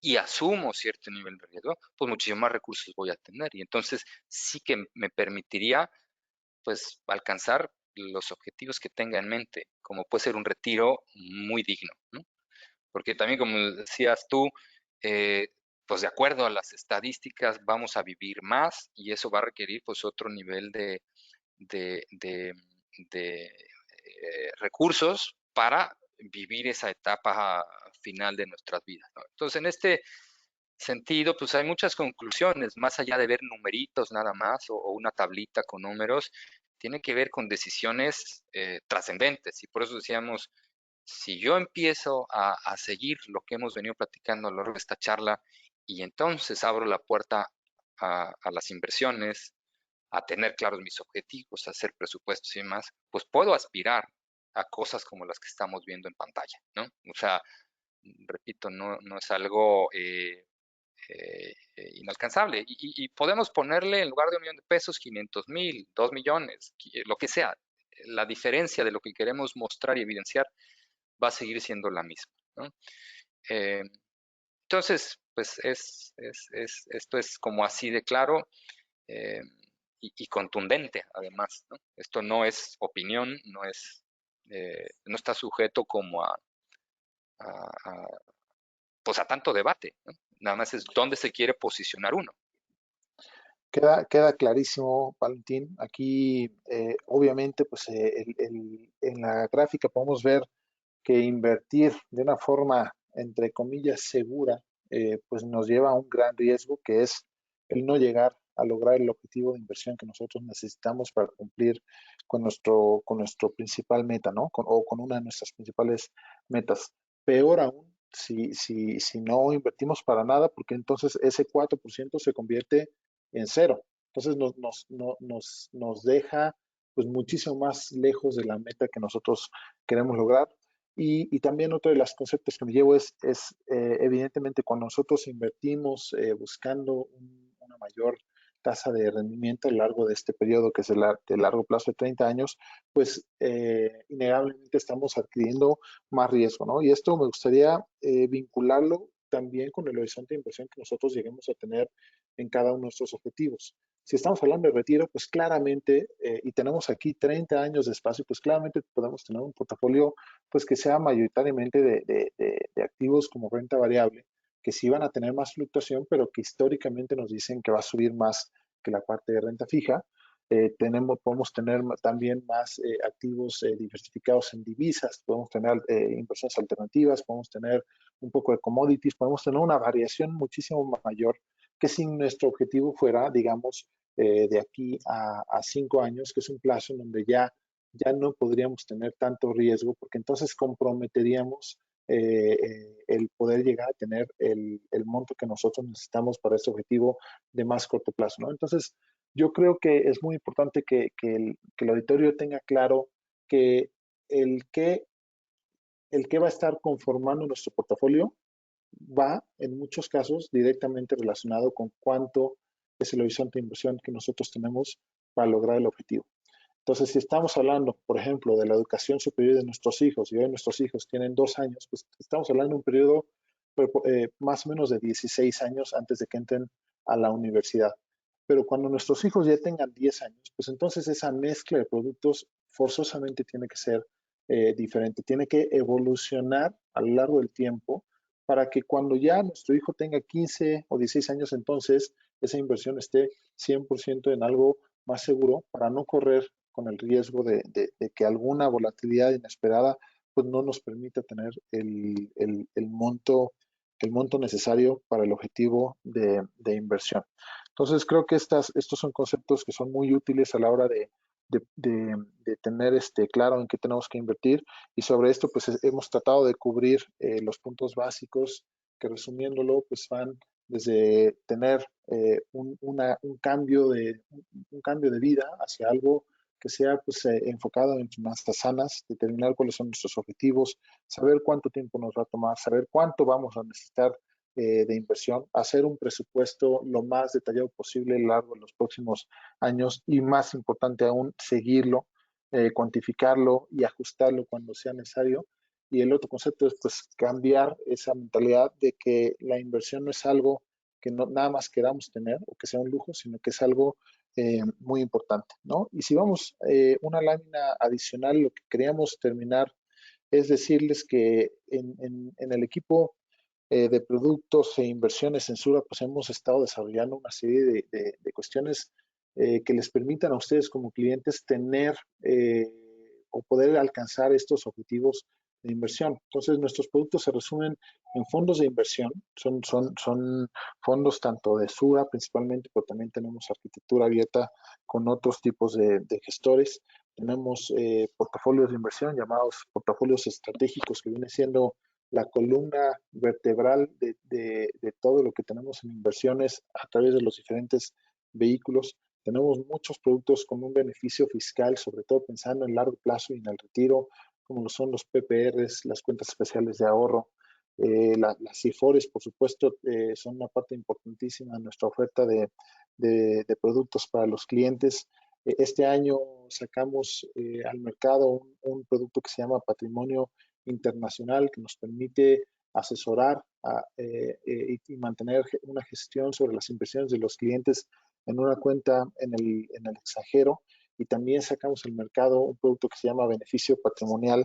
y asumo cierto nivel de riesgo, pues muchísimos más recursos voy a tener. Y entonces sí que me permitiría, pues, alcanzar los objetivos que tenga en mente, como puede ser un retiro muy digno, ¿no? Porque también, como decías tú, eh, pues de acuerdo a las estadísticas vamos a vivir más y eso va a requerir pues otro nivel de, de, de recursos para vivir esa etapa final de nuestras vidas, ¿no? Entonces, en este sentido, pues hay muchas conclusiones, más allá de ver numeritos nada más o una tablita con números, tiene que ver con decisiones trascendentes y por eso decíamos, si yo empiezo a seguir lo que hemos venido platicando a lo largo de esta charla y entonces abro la puerta a las inversiones, a tener claros mis objetivos, a hacer presupuestos y demás, pues puedo aspirar a cosas como las que estamos viendo en pantalla, ¿no? O sea, repito, no es algo inalcanzable. Y podemos ponerle en lugar de $1,000,000, 500,000, 2 millones, lo que sea. La diferencia de lo que queremos mostrar y evidenciar va a seguir siendo la misma, ¿no? Eh, entonces, pues esto es como así de claro eh, y contundente, además, ¿no? Esto no es opinión, no está sujeto como a, pues a tanto debate, ¿no? Nada más es dónde se quiere posicionar uno. Queda clarísimo, Valentín. Aquí, obviamente, pues en la gráfica podemos ver que invertir de una forma, entre comillas, segura, pues nos lleva a un gran riesgo, que es el no llegar a lograr el objetivo de inversión que nosotros necesitamos para cumplir con nuestro principal meta, ¿no? O con una de nuestras principales metas. Peor aún, si no invertimos para nada, porque entonces ese 4% se convierte en cero. Entonces nos deja pues muchísimo más lejos de la meta que nosotros queremos lograr. Y también otro de los conceptos que me llevo evidentemente, cuando nosotros invertimos buscando una mayor tasa de rendimiento a lo largo de este periodo, que es de largo plazo de 30 años, pues innegablemente estamos adquiriendo más riesgo, ¿no? Y esto me gustaría vincularlo también con el horizonte de inversión que nosotros lleguemos a tener en cada uno de nuestros objetivos. Si estamos hablando de retiro, pues claramente, y tenemos aquí 30 años de espacio, pues claramente podemos tener un portafolio pues que sea mayoritariamente de activos como renta variable, que sí van a tener más fluctuación, pero que históricamente nos dicen que va a subir más que la parte de renta fija. Podemos tener también más activos diversificados en divisas, podemos tener inversiones alternativas, podemos tener un poco de commodities, podemos tener una variación muchísimo mayor que si nuestro objetivo fuera, digamos, de aquí a 5 años, que es un plazo en donde ya no podríamos tener tanto riesgo, porque entonces comprometeríamos el poder llegar a tener el monto que nosotros necesitamos para ese objetivo de más corto plazo, ¿no? Entonces, yo creo que es muy importante que el auditorio tenga claro que el que, el que va a estar conformando nuestro portafolio va en muchos casos directamente relacionado con cuánto es el horizonte de inversión que nosotros tenemos para lograr el objetivo. Entonces, si estamos hablando, por ejemplo, de la educación superior de nuestros hijos, y hoy nuestros hijos tienen 2 años, pues estamos hablando de un periodo más o menos de 16 años antes de que entren a la universidad. Pero cuando nuestros hijos ya tengan 10 años, pues entonces esa mezcla de productos forzosamente tiene que ser diferente, tiene que evolucionar a lo largo del tiempo para que cuando ya nuestro hijo tenga 15 o 16 años, entonces esa inversión esté 100% en algo más seguro para no correr con el riesgo de que alguna volatilidad inesperada pues no nos permita tener el monto necesario para el objetivo de inversión. Entonces creo que estos son conceptos que son muy útiles a la hora de tener claro en qué tenemos que invertir, y sobre esto pues hemos tratado de cubrir los puntos básicos que, resumiéndolo, pues van desde tener un cambio de vida hacia algo que sea pues enfocado en finanzas sanas, determinar cuáles son nuestros objetivos, saber cuánto tiempo nos va a tomar, saber cuánto vamos a necesitar de inversión, hacer un presupuesto lo más detallado posible a lo largo de los próximos años, y más importante aún, seguirlo, cuantificarlo y ajustarlo cuando sea necesario. Y el otro concepto es pues cambiar esa mentalidad de que la inversión no es algo que nada más queramos tener o que sea un lujo, sino que es algo muy importante, ¿no? Y si vamos una lámina adicional, lo que queríamos terminar es decirles que en el equipo de productos e inversiones en Sura, pues hemos estado desarrollando una serie de cuestiones que les permitan a ustedes como clientes tener o poder alcanzar estos objetivos de inversión. Entonces, nuestros productos se resumen en fondos de inversión, son fondos tanto de Sura principalmente, pero también tenemos arquitectura abierta con otros tipos de gestores. Tenemos portafolios de inversión llamados portafolios estratégicos, que viene siendo la columna vertebral de todo lo que tenemos en inversiones a través de los diferentes vehículos. Tenemos muchos productos con un beneficio fiscal, sobre todo pensando en largo plazo y en el retiro, como lo son los PPRs, las cuentas especiales de ahorro. Las CIFORES, por supuesto, son una parte importantísima de nuestra oferta de productos para los clientes. Este año sacamos al mercado un producto que se llama Patrimonio Internacional, que nos permite asesorar y mantener una gestión sobre las inversiones de los clientes en una cuenta en el extranjero. Y también sacamos al mercado un producto que se llama Beneficio Patrimonial,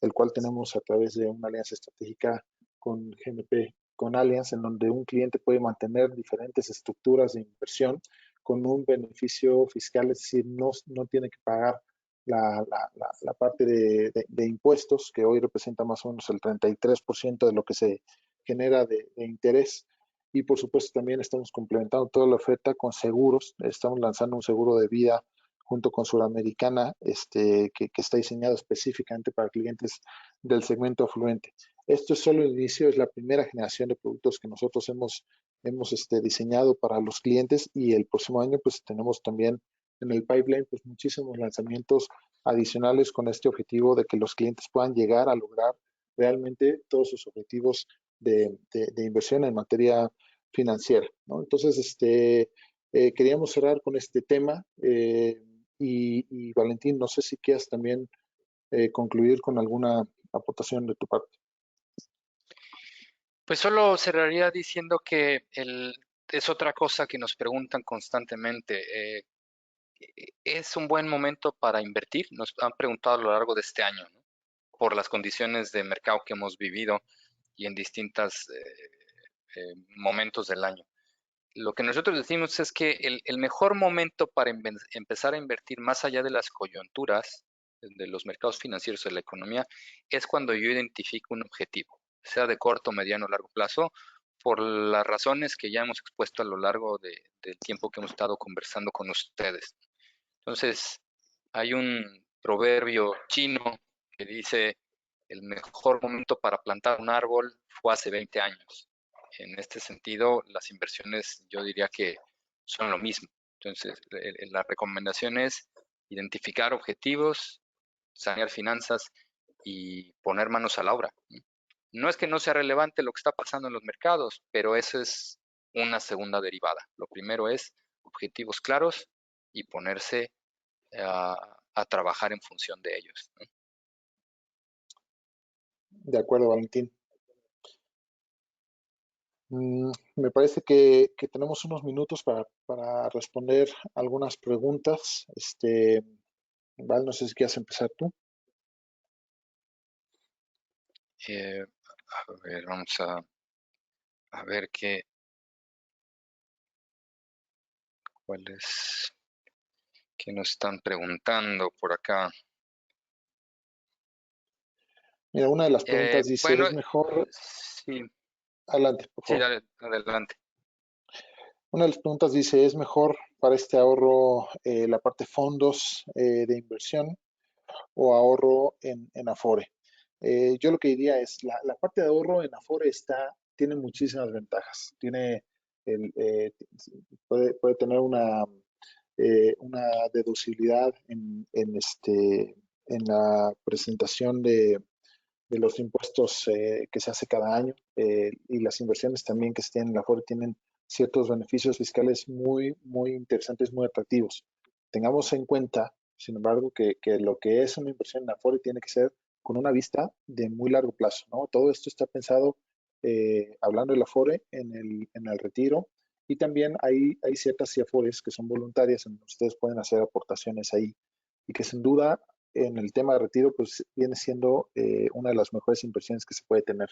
el cual tenemos a través de una alianza estratégica con GNP, con Allianz, en donde un cliente puede mantener diferentes estructuras de inversión con un beneficio fiscal, es decir, no tiene que pagar la parte de impuestos, que hoy representa más o menos el 33% de lo que se genera de interés. Y por supuesto también estamos complementando toda la oferta con seguros. Estamos lanzando un seguro de vida junto con Suramericana, que está diseñado específicamente para clientes del segmento afluente. Esto es solo el inicio, es la primera generación de productos que nosotros hemos diseñado para los clientes, y el próximo año pues tenemos también en el pipeline pues muchísimos lanzamientos adicionales con este objetivo de que los clientes puedan llegar a lograr realmente todos sus objetivos de inversión en materia financiera, ¿no? Entonces, queríamos cerrar con este tema, y Valentín, no sé si quieras también concluir con alguna aportación de tu parte. Pues solo cerraría diciendo que es otra cosa que nos preguntan constantemente. ¿Es un buen momento para invertir? Nos han preguntado a lo largo de este año, ¿no? Por las condiciones de mercado que hemos vivido y en distintos momentos del año. Lo que nosotros decimos es que el mejor momento para empezar a invertir más allá de las coyunturas de los mercados financieros o de la economía es cuando yo identifico un objetivo, sea de corto, mediano o largo plazo, por las razones que ya hemos expuesto a lo largo del tiempo que hemos estado conversando con ustedes. Entonces, hay un proverbio chino que dice, el mejor momento para plantar un árbol fue hace 20 años. En este sentido, las inversiones yo diría que son lo mismo. Entonces, la recomendación es identificar objetivos, sanear finanzas y poner manos a la obra. No es que no sea relevante lo que está pasando en los mercados, pero eso es una segunda derivada. Lo primero es objetivos claros y ponerse a trabajar en función de ellos, ¿no? De acuerdo, Valentín. Me parece que tenemos unos minutos para responder algunas preguntas. Val, no sé si quieres empezar tú. A ver, vamos a ver cuáles que nos están preguntando por acá. Mira, una de las preguntas dice, Bueno, ¿es mejor? sí, Adelante, por sí, favor. adelante. Una de las preguntas dice, ¿es mejor para este ahorro la parte fondos de inversión o ahorro en Afore? Yo lo que diría es, la parte de ahorro en Afore tiene muchísimas ventajas. Puede tener una deducibilidad en la presentación de los impuestos que se hace cada año, y las inversiones también que se tienen en la Afore tienen ciertos beneficios fiscales muy, muy interesantes, muy atractivos. Tengamos en cuenta, sin embargo, que lo que es una inversión en Afore tiene que ser con una vista de muy largo plazo, ¿no? Todo esto está pensado, hablando del Afore, en el retiro, y también hay ciertas Afores que son voluntarias, en donde ustedes pueden hacer aportaciones ahí, y que sin duda en el tema de retiro pues viene siendo una de las mejores inversiones que se puede tener.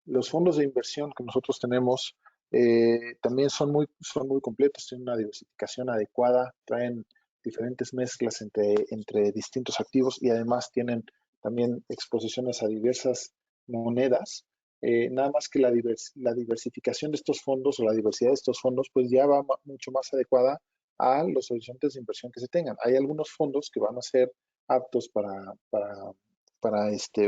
Los fondos de inversión que nosotros tenemos también son muy completos, tienen una diversificación adecuada, traen diferentes mezclas entre distintos activos, y además tienen también exposiciones a diversas monedas. Nada más que la diversificación de estos fondos, o la diversidad de estos fondos, pues ya va mucho más adecuada a los horizontes de inversión que se tengan. Hay algunos fondos que van a ser aptos para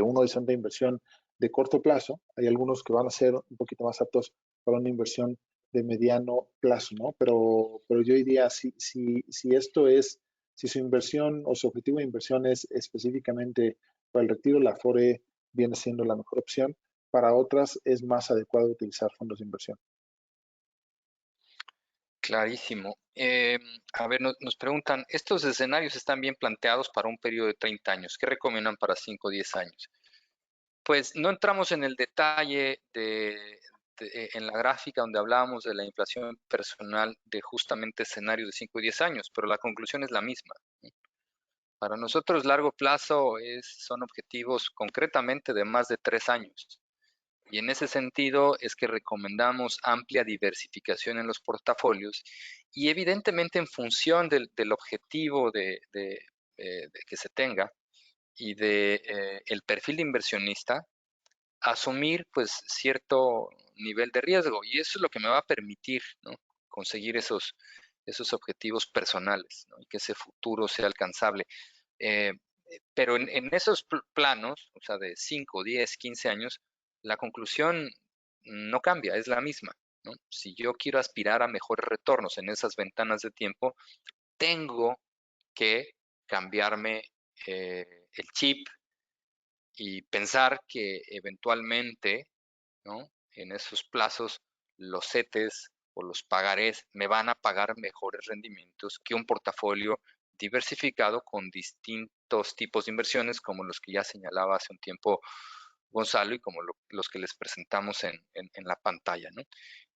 un horizonte de inversión de corto plazo, hay algunos que van a ser un poquito más aptos para una inversión de mediano plazo, ¿no? Pero yo diría, si esto es, si su inversión o su objetivo de inversión es específicamente para el retiro, la Afore viene siendo la mejor opción. Para otras es más adecuado utilizar fondos de inversión. Clarísimo. A ver, nos preguntan, ¿estos escenarios están bien planteados para un periodo de 30 años? ¿Qué recomiendan para 5 o 10 años? Pues no entramos en el detalle en la gráfica donde hablábamos de la inflación personal de justamente escenarios de 5 y 10 años, pero la conclusión es la misma. Para nosotros largo plazo son objetivos concretamente de más de 3 años. Y en ese sentido es que recomendamos amplia diversificación en los portafolios y evidentemente en función del objetivo que se tenga y de el perfil de inversionista, asumir pues cierto nivel de riesgo y eso es lo que me va a permitir, ¿no?, conseguir esos objetivos personales, ¿no?, y que ese futuro sea alcanzable. Eh, pero en esos planos, o sea, de 5, 10, 15 años, la conclusión no cambia, es la misma, ¿no? Si yo quiero aspirar a mejores retornos en esas ventanas de tiempo, tengo que cambiarme el chip y pensar que eventualmente, ¿no?, en esos plazos los CETES o los pagarés me van a pagar mejores rendimientos que un portafolio diversificado con distintos tipos de inversiones como los que ya señalaba hace un tiempo Gonzalo y como los que les presentamos en la pantalla, ¿no?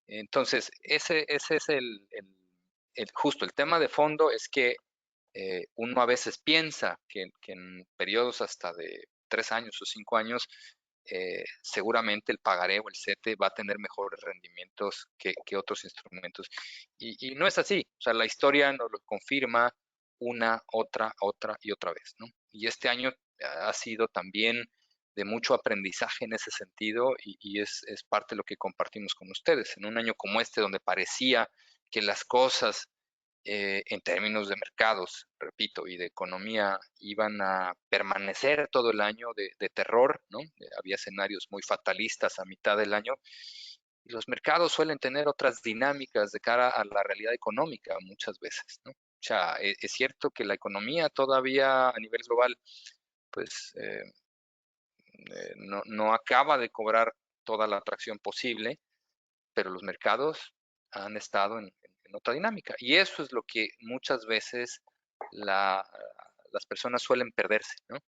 Entonces, ese es justo el tema de fondo es que uno a veces piensa que en periodos hasta de 3 años o 5 años, seguramente el pagaré o el CETE va a tener mejores rendimientos que otros instrumentos. Y no es así, o sea, la historia nos lo confirma una, otra y otra vez, ¿no? Y este año ha sido también de mucho aprendizaje en ese sentido y es parte de lo que compartimos con ustedes. En un año como este, donde parecía que las cosas en términos de mercados, repito, y de economía, iban a permanecer todo el año de terror, ¿no? Había escenarios muy fatalistas a mitad del año. Y los mercados suelen tener otras dinámicas de cara a la realidad económica muchas veces, ¿no? O sea, es cierto que la economía todavía a nivel global, pues, no acaba de cobrar toda la atracción posible, pero los mercados han estado en otra dinámica. Y eso es lo que muchas veces las personas suelen perderse, ¿no?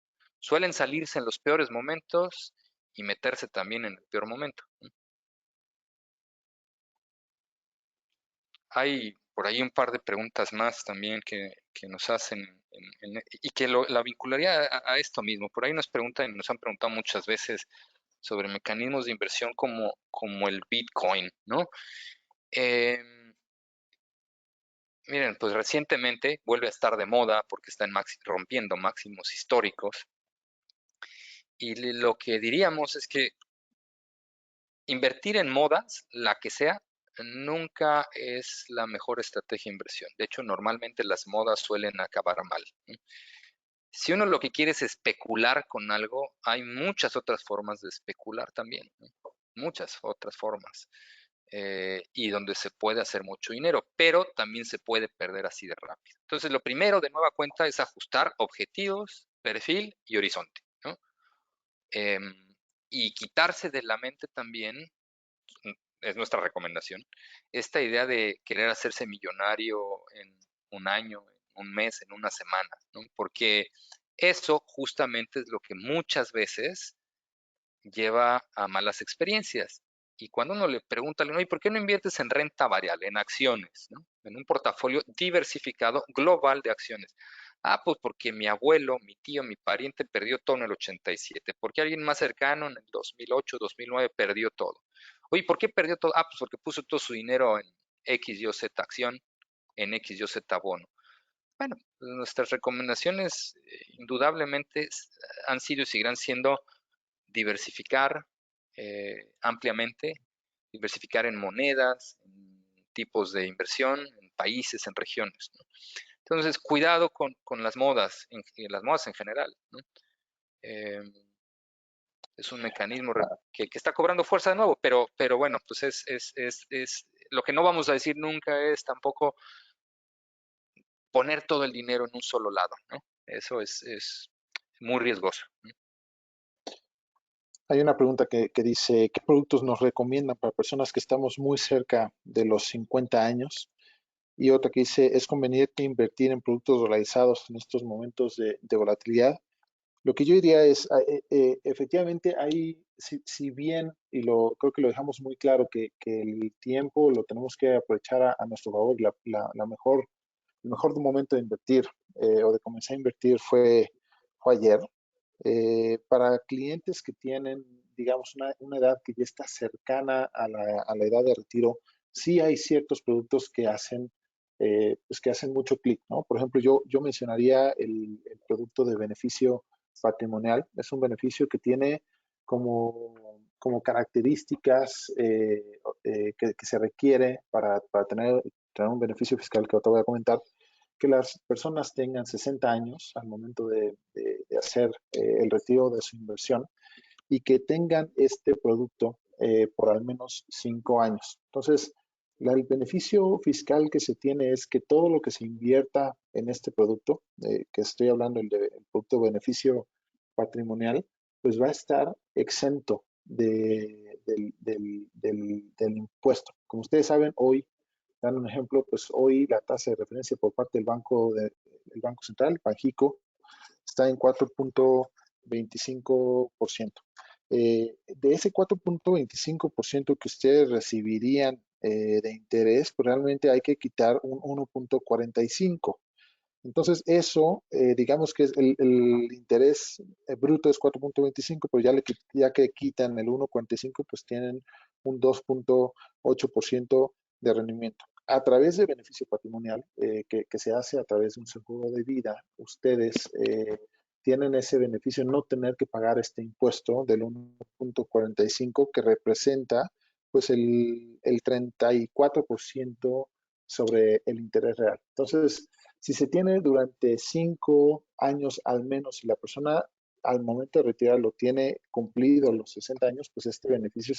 Suelen salirse en los peores momentos y meterse también en el peor momento, ¿no? Hay por ahí un par de preguntas más también que nos hacen y que la vincularía a esto mismo. Por ahí nos preguntan y nos han preguntado muchas veces sobre mecanismos de inversión como el Bitcoin, ¿no? Miren, pues recientemente vuelve a estar de moda porque está rompiendo máximos históricos. Y lo que diríamos es que invertir en modas, la que sea, nunca es la mejor estrategia de inversión. De hecho, normalmente las modas suelen acabar mal, ¿no? Si uno lo que quiere es especular con algo, hay muchas otras formas de especular también, ¿no? Muchas otras formas. Y donde se puede hacer mucho dinero, pero también se puede perder así de rápido. Entonces, lo primero de nueva cuenta es ajustar objetivos, perfil y horizonte, ¿no? Y quitarse de la mente también, es nuestra recomendación, esta idea de querer hacerse millonario en un año, en un mes, en una semana, ¿no? Porque eso justamente es lo que muchas veces lleva a malas experiencias. Y cuando uno le pregunta, ¿y por qué no inviertes en renta variable, en acciones, ¿no?, en un portafolio diversificado global de acciones? Ah, pues porque mi abuelo, mi tío, mi pariente perdió todo en el 87. Porque alguien más cercano en el 2008, 2009 perdió todo. Oye, ¿por qué perdió todo? Ah, pues porque puso todo su dinero en X, Y, Z acción, en X, Y, Z bono. Bueno, nuestras recomendaciones indudablemente han sido y seguirán siendo diversificar ampliamente, diversificar en monedas, en tipos de inversión, en países, en regiones, ¿no? Entonces, cuidado con las modas en general, ¿no? es un mecanismo que está cobrando fuerza de nuevo, pero bueno, pues lo que no vamos a decir nunca es tampoco poner todo el dinero en un solo lado, ¿no? Eso es muy riesgoso, ¿no? Hay una pregunta que dice, ¿qué productos nos recomiendan para personas que estamos muy cerca de los 50 años? Y otra que dice, ¿es conveniente invertir en productos dolarizados en estos momentos de volatilidad? Lo que yo diría es, efectivamente, hay, si bien, y creo que lo dejamos muy claro, que el tiempo lo tenemos que aprovechar a nuestro favor, el mejor momento de invertir o de comenzar a invertir fue ayer. Para clientes que tienen, digamos, una edad que ya está cercana a la edad de retiro, sí hay ciertos productos pues que hacen mucho clic, ¿no? Por ejemplo, yo mencionaría el producto de beneficio patrimonial. Es un beneficio que tiene como características que se requiere para tener un beneficio fiscal que te voy a comentar, que las personas tengan 60 años al momento de hacer el retiro de su inversión y que tengan este producto por al menos 5 años. Entonces, el beneficio fiscal que se tiene es que todo lo que se invierta en este producto, que estoy hablando el producto de beneficio patrimonial, pues va a estar exento del impuesto. Como ustedes saben, hoy, dan un ejemplo, pues hoy la tasa de referencia por parte del Banco Central, Banxico, está en 4.25%. De ese 4.25% que ustedes recibirían de interés, pues realmente hay que quitar un 1.45. Entonces, eso, digamos que es el interés bruto es 4.25, pero ya que quitan el 1.45, pues tienen un 2.8% de rendimiento. A través de beneficio patrimonial, que se hace a través de un seguro de vida, ustedes tienen ese beneficio, no tener que pagar este impuesto del 1.45 que representa pues el 34% sobre el interés real. Entonces, si se tiene durante 5 años al menos, si la persona al momento de retirar lo tiene cumplido los 60 años, pues este beneficio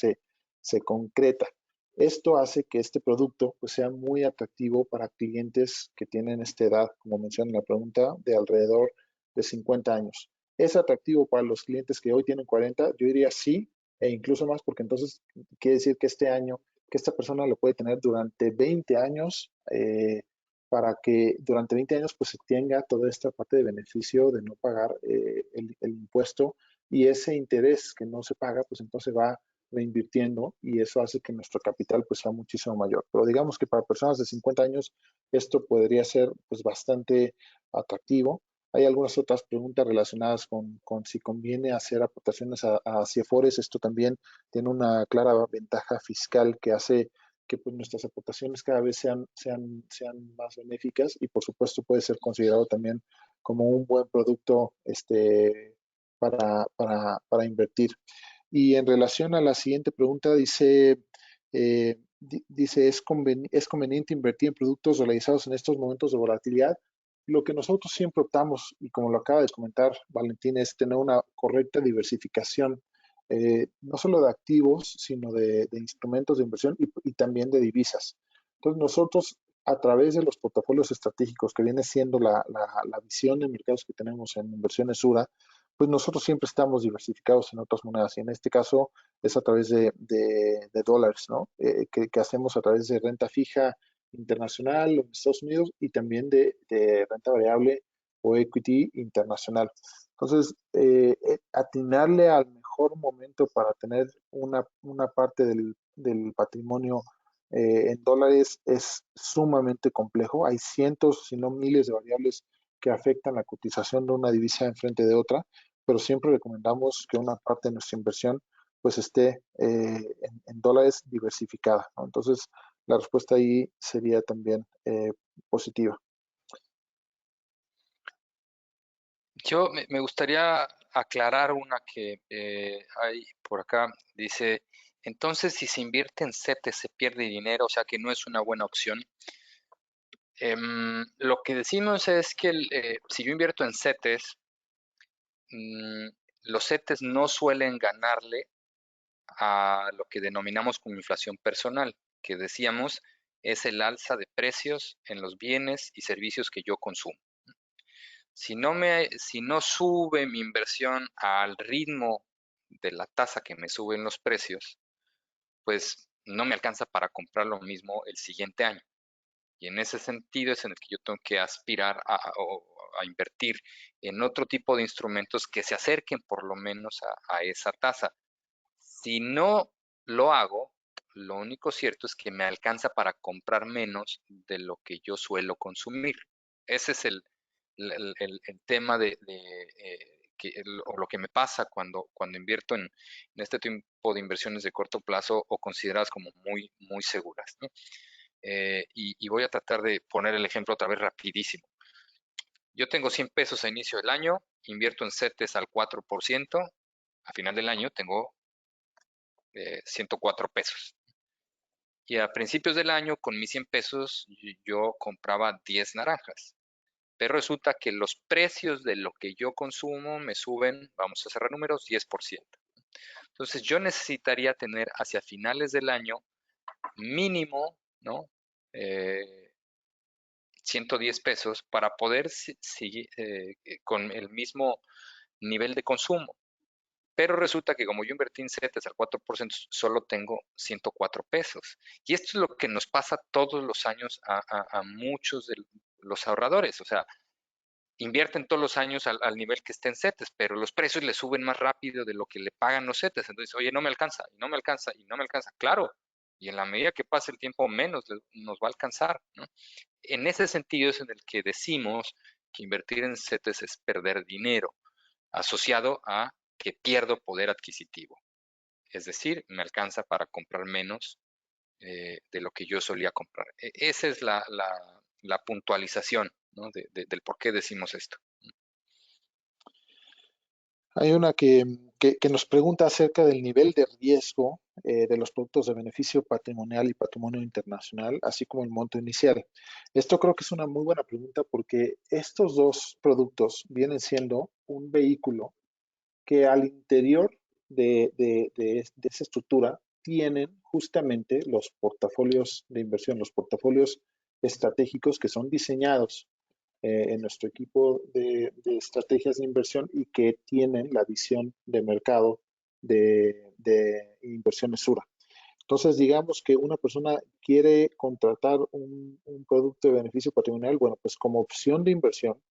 se concreta. Esto hace que este producto pues, sea muy atractivo para clientes que tienen esta edad, como menciona en la pregunta, de alrededor de 50 años. ¿Es atractivo para los clientes que hoy tienen 40? Yo diría sí, e incluso más, porque entonces quiere decir que este año, que esta persona lo puede tener durante 20 años, para que durante 20 años pues se tenga toda esta parte de beneficio de no pagar el impuesto y ese interés que no se paga, pues entonces va reinvirtiendo y eso hace que nuestro capital pues sea muchísimo mayor. Pero digamos que para personas de 50 años esto podría ser pues bastante atractivo. Hay algunas otras preguntas relacionadas con si conviene hacer aportaciones a CIEFORES. Esto también tiene una clara ventaja fiscal que hace que pues, nuestras aportaciones cada vez sean más benéficas y por supuesto puede ser considerado también como un buen producto para invertir. Y en relación a la siguiente pregunta, dice, ¿es conveniente invertir en productos dolarizados en estos momentos de volatilidad? Lo que nosotros siempre optamos, y como lo acaba de comentar Valentín, es tener una correcta diversificación, no solo de activos, sino de instrumentos de inversión y también de divisas. Entonces nosotros, a través de los portafolios estratégicos, que viene siendo la visión de mercados que tenemos en Inversiones Sura, pues nosotros siempre estamos diversificados en otras monedas y en este caso es a través de dólares, ¿no? Que hacemos a través de renta fija internacional en Estados Unidos y también de renta variable o equity internacional. Entonces, atinarle al mejor momento para tener una parte del patrimonio en dólares es sumamente complejo. Hay cientos, si no miles de variables que afectan la cotización de una divisa en frente de otra, pero siempre recomendamos que una parte de nuestra inversión pues esté en dólares diversificada, ¿no? Entonces, la respuesta ahí sería también positiva. Yo me gustaría aclarar una que hay por acá. Dice, entonces si se invierte en CETES se pierde dinero, o sea que no es una buena opción. Lo que decimos es que si yo invierto en CETES, los CETES no suelen ganarle a lo que denominamos como inflación personal, que decíamos es el alza de precios en los bienes y servicios que yo consumo. Si no sube mi inversión al ritmo de la tasa que me suben los precios, pues no me alcanza para comprar lo mismo el siguiente año. Y en ese sentido es en el que yo tengo que aspirar a invertir en otro tipo de instrumentos que se acerquen por lo menos a esa tasa. Si no lo hago, lo único cierto es que me alcanza para comprar menos de lo que yo suelo consumir. Ese es el tema o lo que me pasa cuando invierto en este tipo de inversiones de corto plazo o consideradas como muy, muy seguras, ¿no? Y voy a tratar de poner el ejemplo otra vez rapidísimo. Yo tengo 100 pesos a inicio del año, invierto en CETES al 4%, a final del año tengo 104 pesos. Y a principios del año, con mis 100 pesos, yo compraba 10 naranjas. Pero resulta que los precios de lo que yo consumo me suben, vamos a cerrar números, 10%. Entonces yo necesitaría tener hacia finales del año mínimo, ¿no? 110 pesos para poder seguir con el mismo nivel de consumo. Pero resulta que como yo invertí en CETES al 4%, solo tengo 104 pesos. Y esto es lo que nos pasa todos los años a muchos de los ahorradores. O sea, invierten todos los años al nivel que esté en CETES, pero los precios le suben más rápido de lo que le pagan los CETES. Entonces, oye, no me alcanza, y no me alcanza, y no me alcanza. Claro, y en la medida que pase el tiempo, menos nos va a alcanzar, ¿no? En ese sentido es en el que decimos que invertir en CETES es perder dinero, asociado a que pierdo poder adquisitivo. Es decir, me alcanza para comprar menos de lo que yo solía comprar. Esa es la puntualización, ¿no? del por qué decimos esto. Hay una que nos pregunta acerca del nivel de riesgo de los productos de beneficio patrimonial y patrimonio internacional, así como el monto inicial. Esto creo que es una muy buena pregunta porque estos dos productos vienen siendo un vehículo que al interior de esa estructura tienen justamente los portafolios de inversión, los portafolios estratégicos que son diseñados en nuestro equipo de estrategias de inversión y que tienen la visión de mercado de inversiones Sura. Entonces, digamos que una persona quiere contratar un producto de beneficio patrimonial, bueno, pues como opción de inversión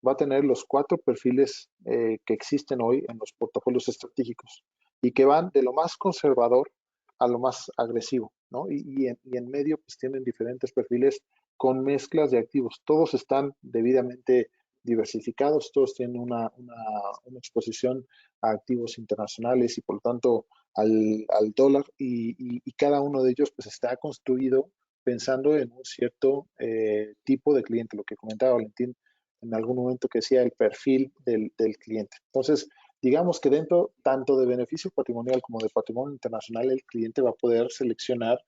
va a tener los 4 perfiles que existen hoy en los portafolios estratégicos y que van de lo más conservador a lo más agresivo, ¿no? Y en medio pues tienen diferentes perfiles con mezclas de activos. Todos están debidamente diversificados, todos tienen una exposición a activos internacionales y por lo tanto al dólar y cada uno de ellos pues está construido pensando en un cierto tipo de cliente, lo que comentaba Valentín en algún momento que decía el perfil del cliente. Entonces, digamos que dentro tanto de beneficio patrimonial como de patrimonio internacional, el cliente va a poder seleccionar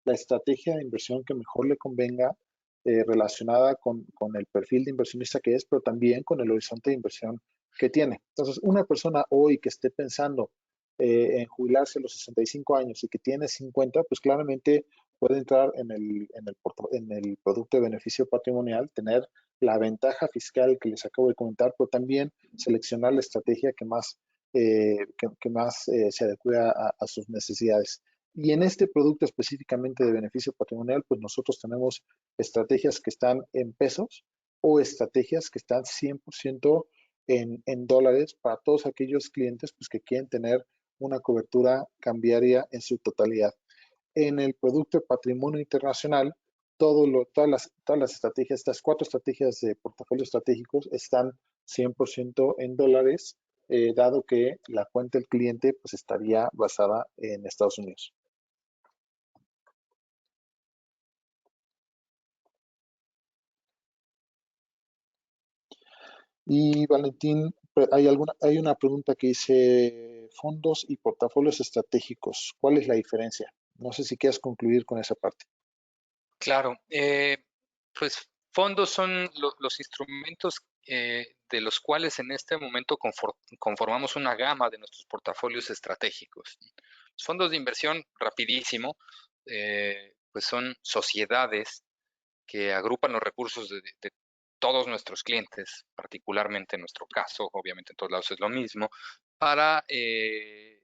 la estrategia de inversión que mejor le convenga relacionada con el perfil de inversionista que es, pero también con el horizonte de inversión que tiene. Entonces, una persona hoy que esté pensando en jubilarse a los 65 años y que tiene 50, pues claramente puede entrar en el producto de beneficio patrimonial, tener la ventaja fiscal que les acabo de comentar, pero también seleccionar la estrategia que más, se adecue a sus necesidades. Y en este producto específicamente de beneficio patrimonial, pues nosotros tenemos estrategias que están en pesos o estrategias que están 100% en dólares para todos aquellos clientes pues, que quieren tener una cobertura cambiaria en su totalidad. En el producto de patrimonio internacional, todas las estrategias, estas 4 estrategias de portafolio estratégicos están 100% en dólares, dado que la cuenta del cliente pues, estaría basada en Estados Unidos. Y Valentín, hay una pregunta que dice fondos y portafolios estratégicos. ¿Cuál es la diferencia? No sé si quieres concluir con esa parte. Claro, pues fondos son los instrumentos de los cuales en este momento conformamos una gama de nuestros portafolios estratégicos. Los fondos de inversión, rapidísimo, pues son sociedades que agrupan los recursos de todos nuestros clientes, particularmente en nuestro caso, obviamente en todos lados es lo mismo, para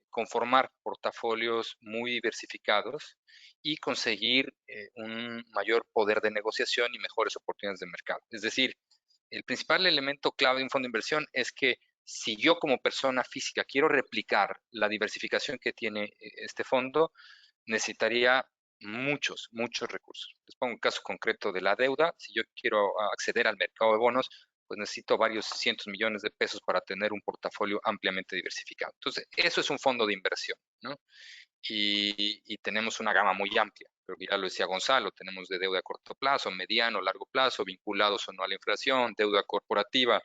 conformar portafolios muy diversificados y conseguir un mayor poder de negociación y mejores oportunidades de mercado. Es decir, el principal elemento clave de un fondo de inversión es que si yo como persona física quiero replicar la diversificación que tiene este fondo, necesitaría muchos recursos. Les pongo un caso concreto de la deuda. Si yo quiero acceder al mercado de bonos, pues necesito varios cientos millones de pesos para tener un portafolio ampliamente diversificado. Entonces, eso es un fondo de inversión, ¿no? Y tenemos una gama muy amplia. Pero ya lo decía Gonzalo, tenemos de deuda a corto plazo, mediano, largo plazo, vinculados o no a la inflación, deuda corporativa,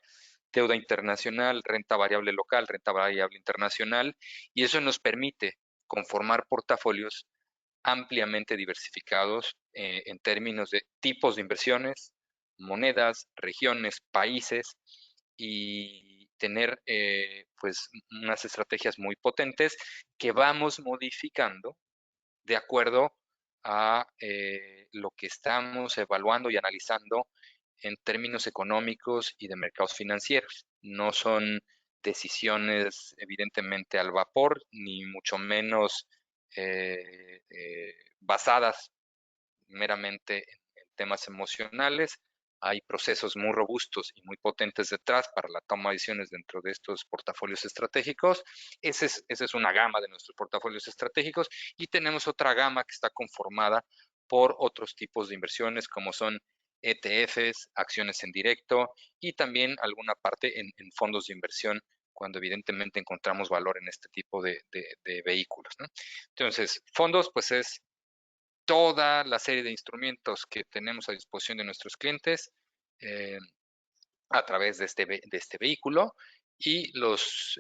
deuda internacional, renta variable local, renta variable internacional, y eso nos permite conformar portafolios ampliamente diversificados en términos de tipos de inversiones, monedas, regiones, países, y tener pues unas estrategias muy potentes que vamos modificando de acuerdo a lo que estamos evaluando y analizando en términos económicos y de mercados financieros. No son decisiones evidentemente al vapor, ni mucho menos basadas meramente en temas emocionales. Hay procesos muy robustos y muy potentes detrás para la toma de decisiones dentro de estos portafolios estratégicos. Esa es una gama de nuestros portafolios estratégicos, y tenemos otra gama que está conformada por otros tipos de inversiones como son ETFs, acciones en directo, y también alguna parte en fondos de inversión cuando evidentemente encontramos valor en este tipo de vehículos, ¿no? Entonces, fondos pues es toda la serie de instrumentos que tenemos a disposición de nuestros clientes eh, a través de este vehículo, y los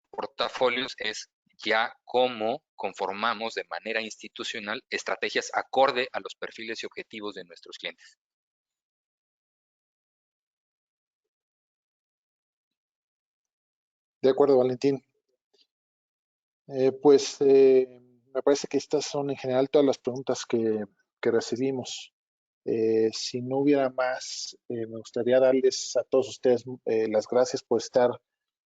portafolios es ya cómo conformamos de manera institucional estrategias acorde a los perfiles y objetivos de nuestros clientes. De acuerdo, Valentín. Me parece que estas son en general todas las preguntas que recibimos. Si no hubiera más, me gustaría darles a todos ustedes las gracias por estar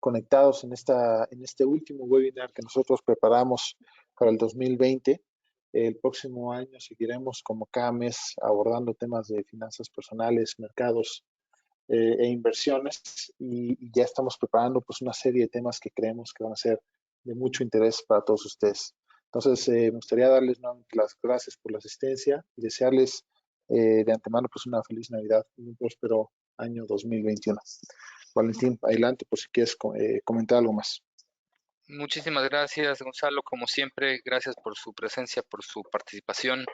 conectados en este último webinar que nosotros preparamos para el 2020. El próximo año seguiremos como cada mes abordando temas de finanzas personales, mercados e inversiones, y ya estamos preparando pues una serie de temas que creemos que van a ser de mucho interés para todos ustedes. Entonces, me gustaría darles nuevamente las gracias por la asistencia y desearles de antemano pues una feliz Navidad y un próspero año 2021. Valentín, adelante por si quieres comentar algo más. Muchísimas gracias, Gonzalo. Como siempre, gracias por su presencia, por su participación.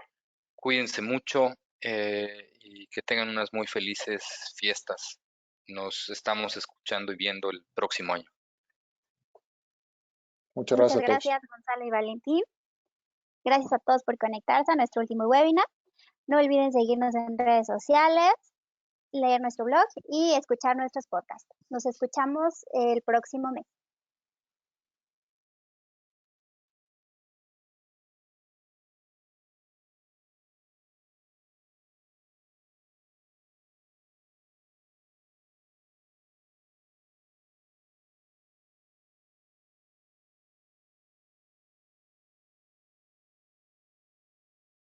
Cuídense mucho y que tengan unas muy felices fiestas. Nos estamos escuchando y viendo el próximo año. Muchas gracias a todos. Gracias, Gonzalo y Valentín. Gracias a todos por conectarse a nuestro último webinar. No olviden seguirnos en redes sociales, leer nuestro blog y escuchar nuestros podcasts. Nos escuchamos el próximo mes.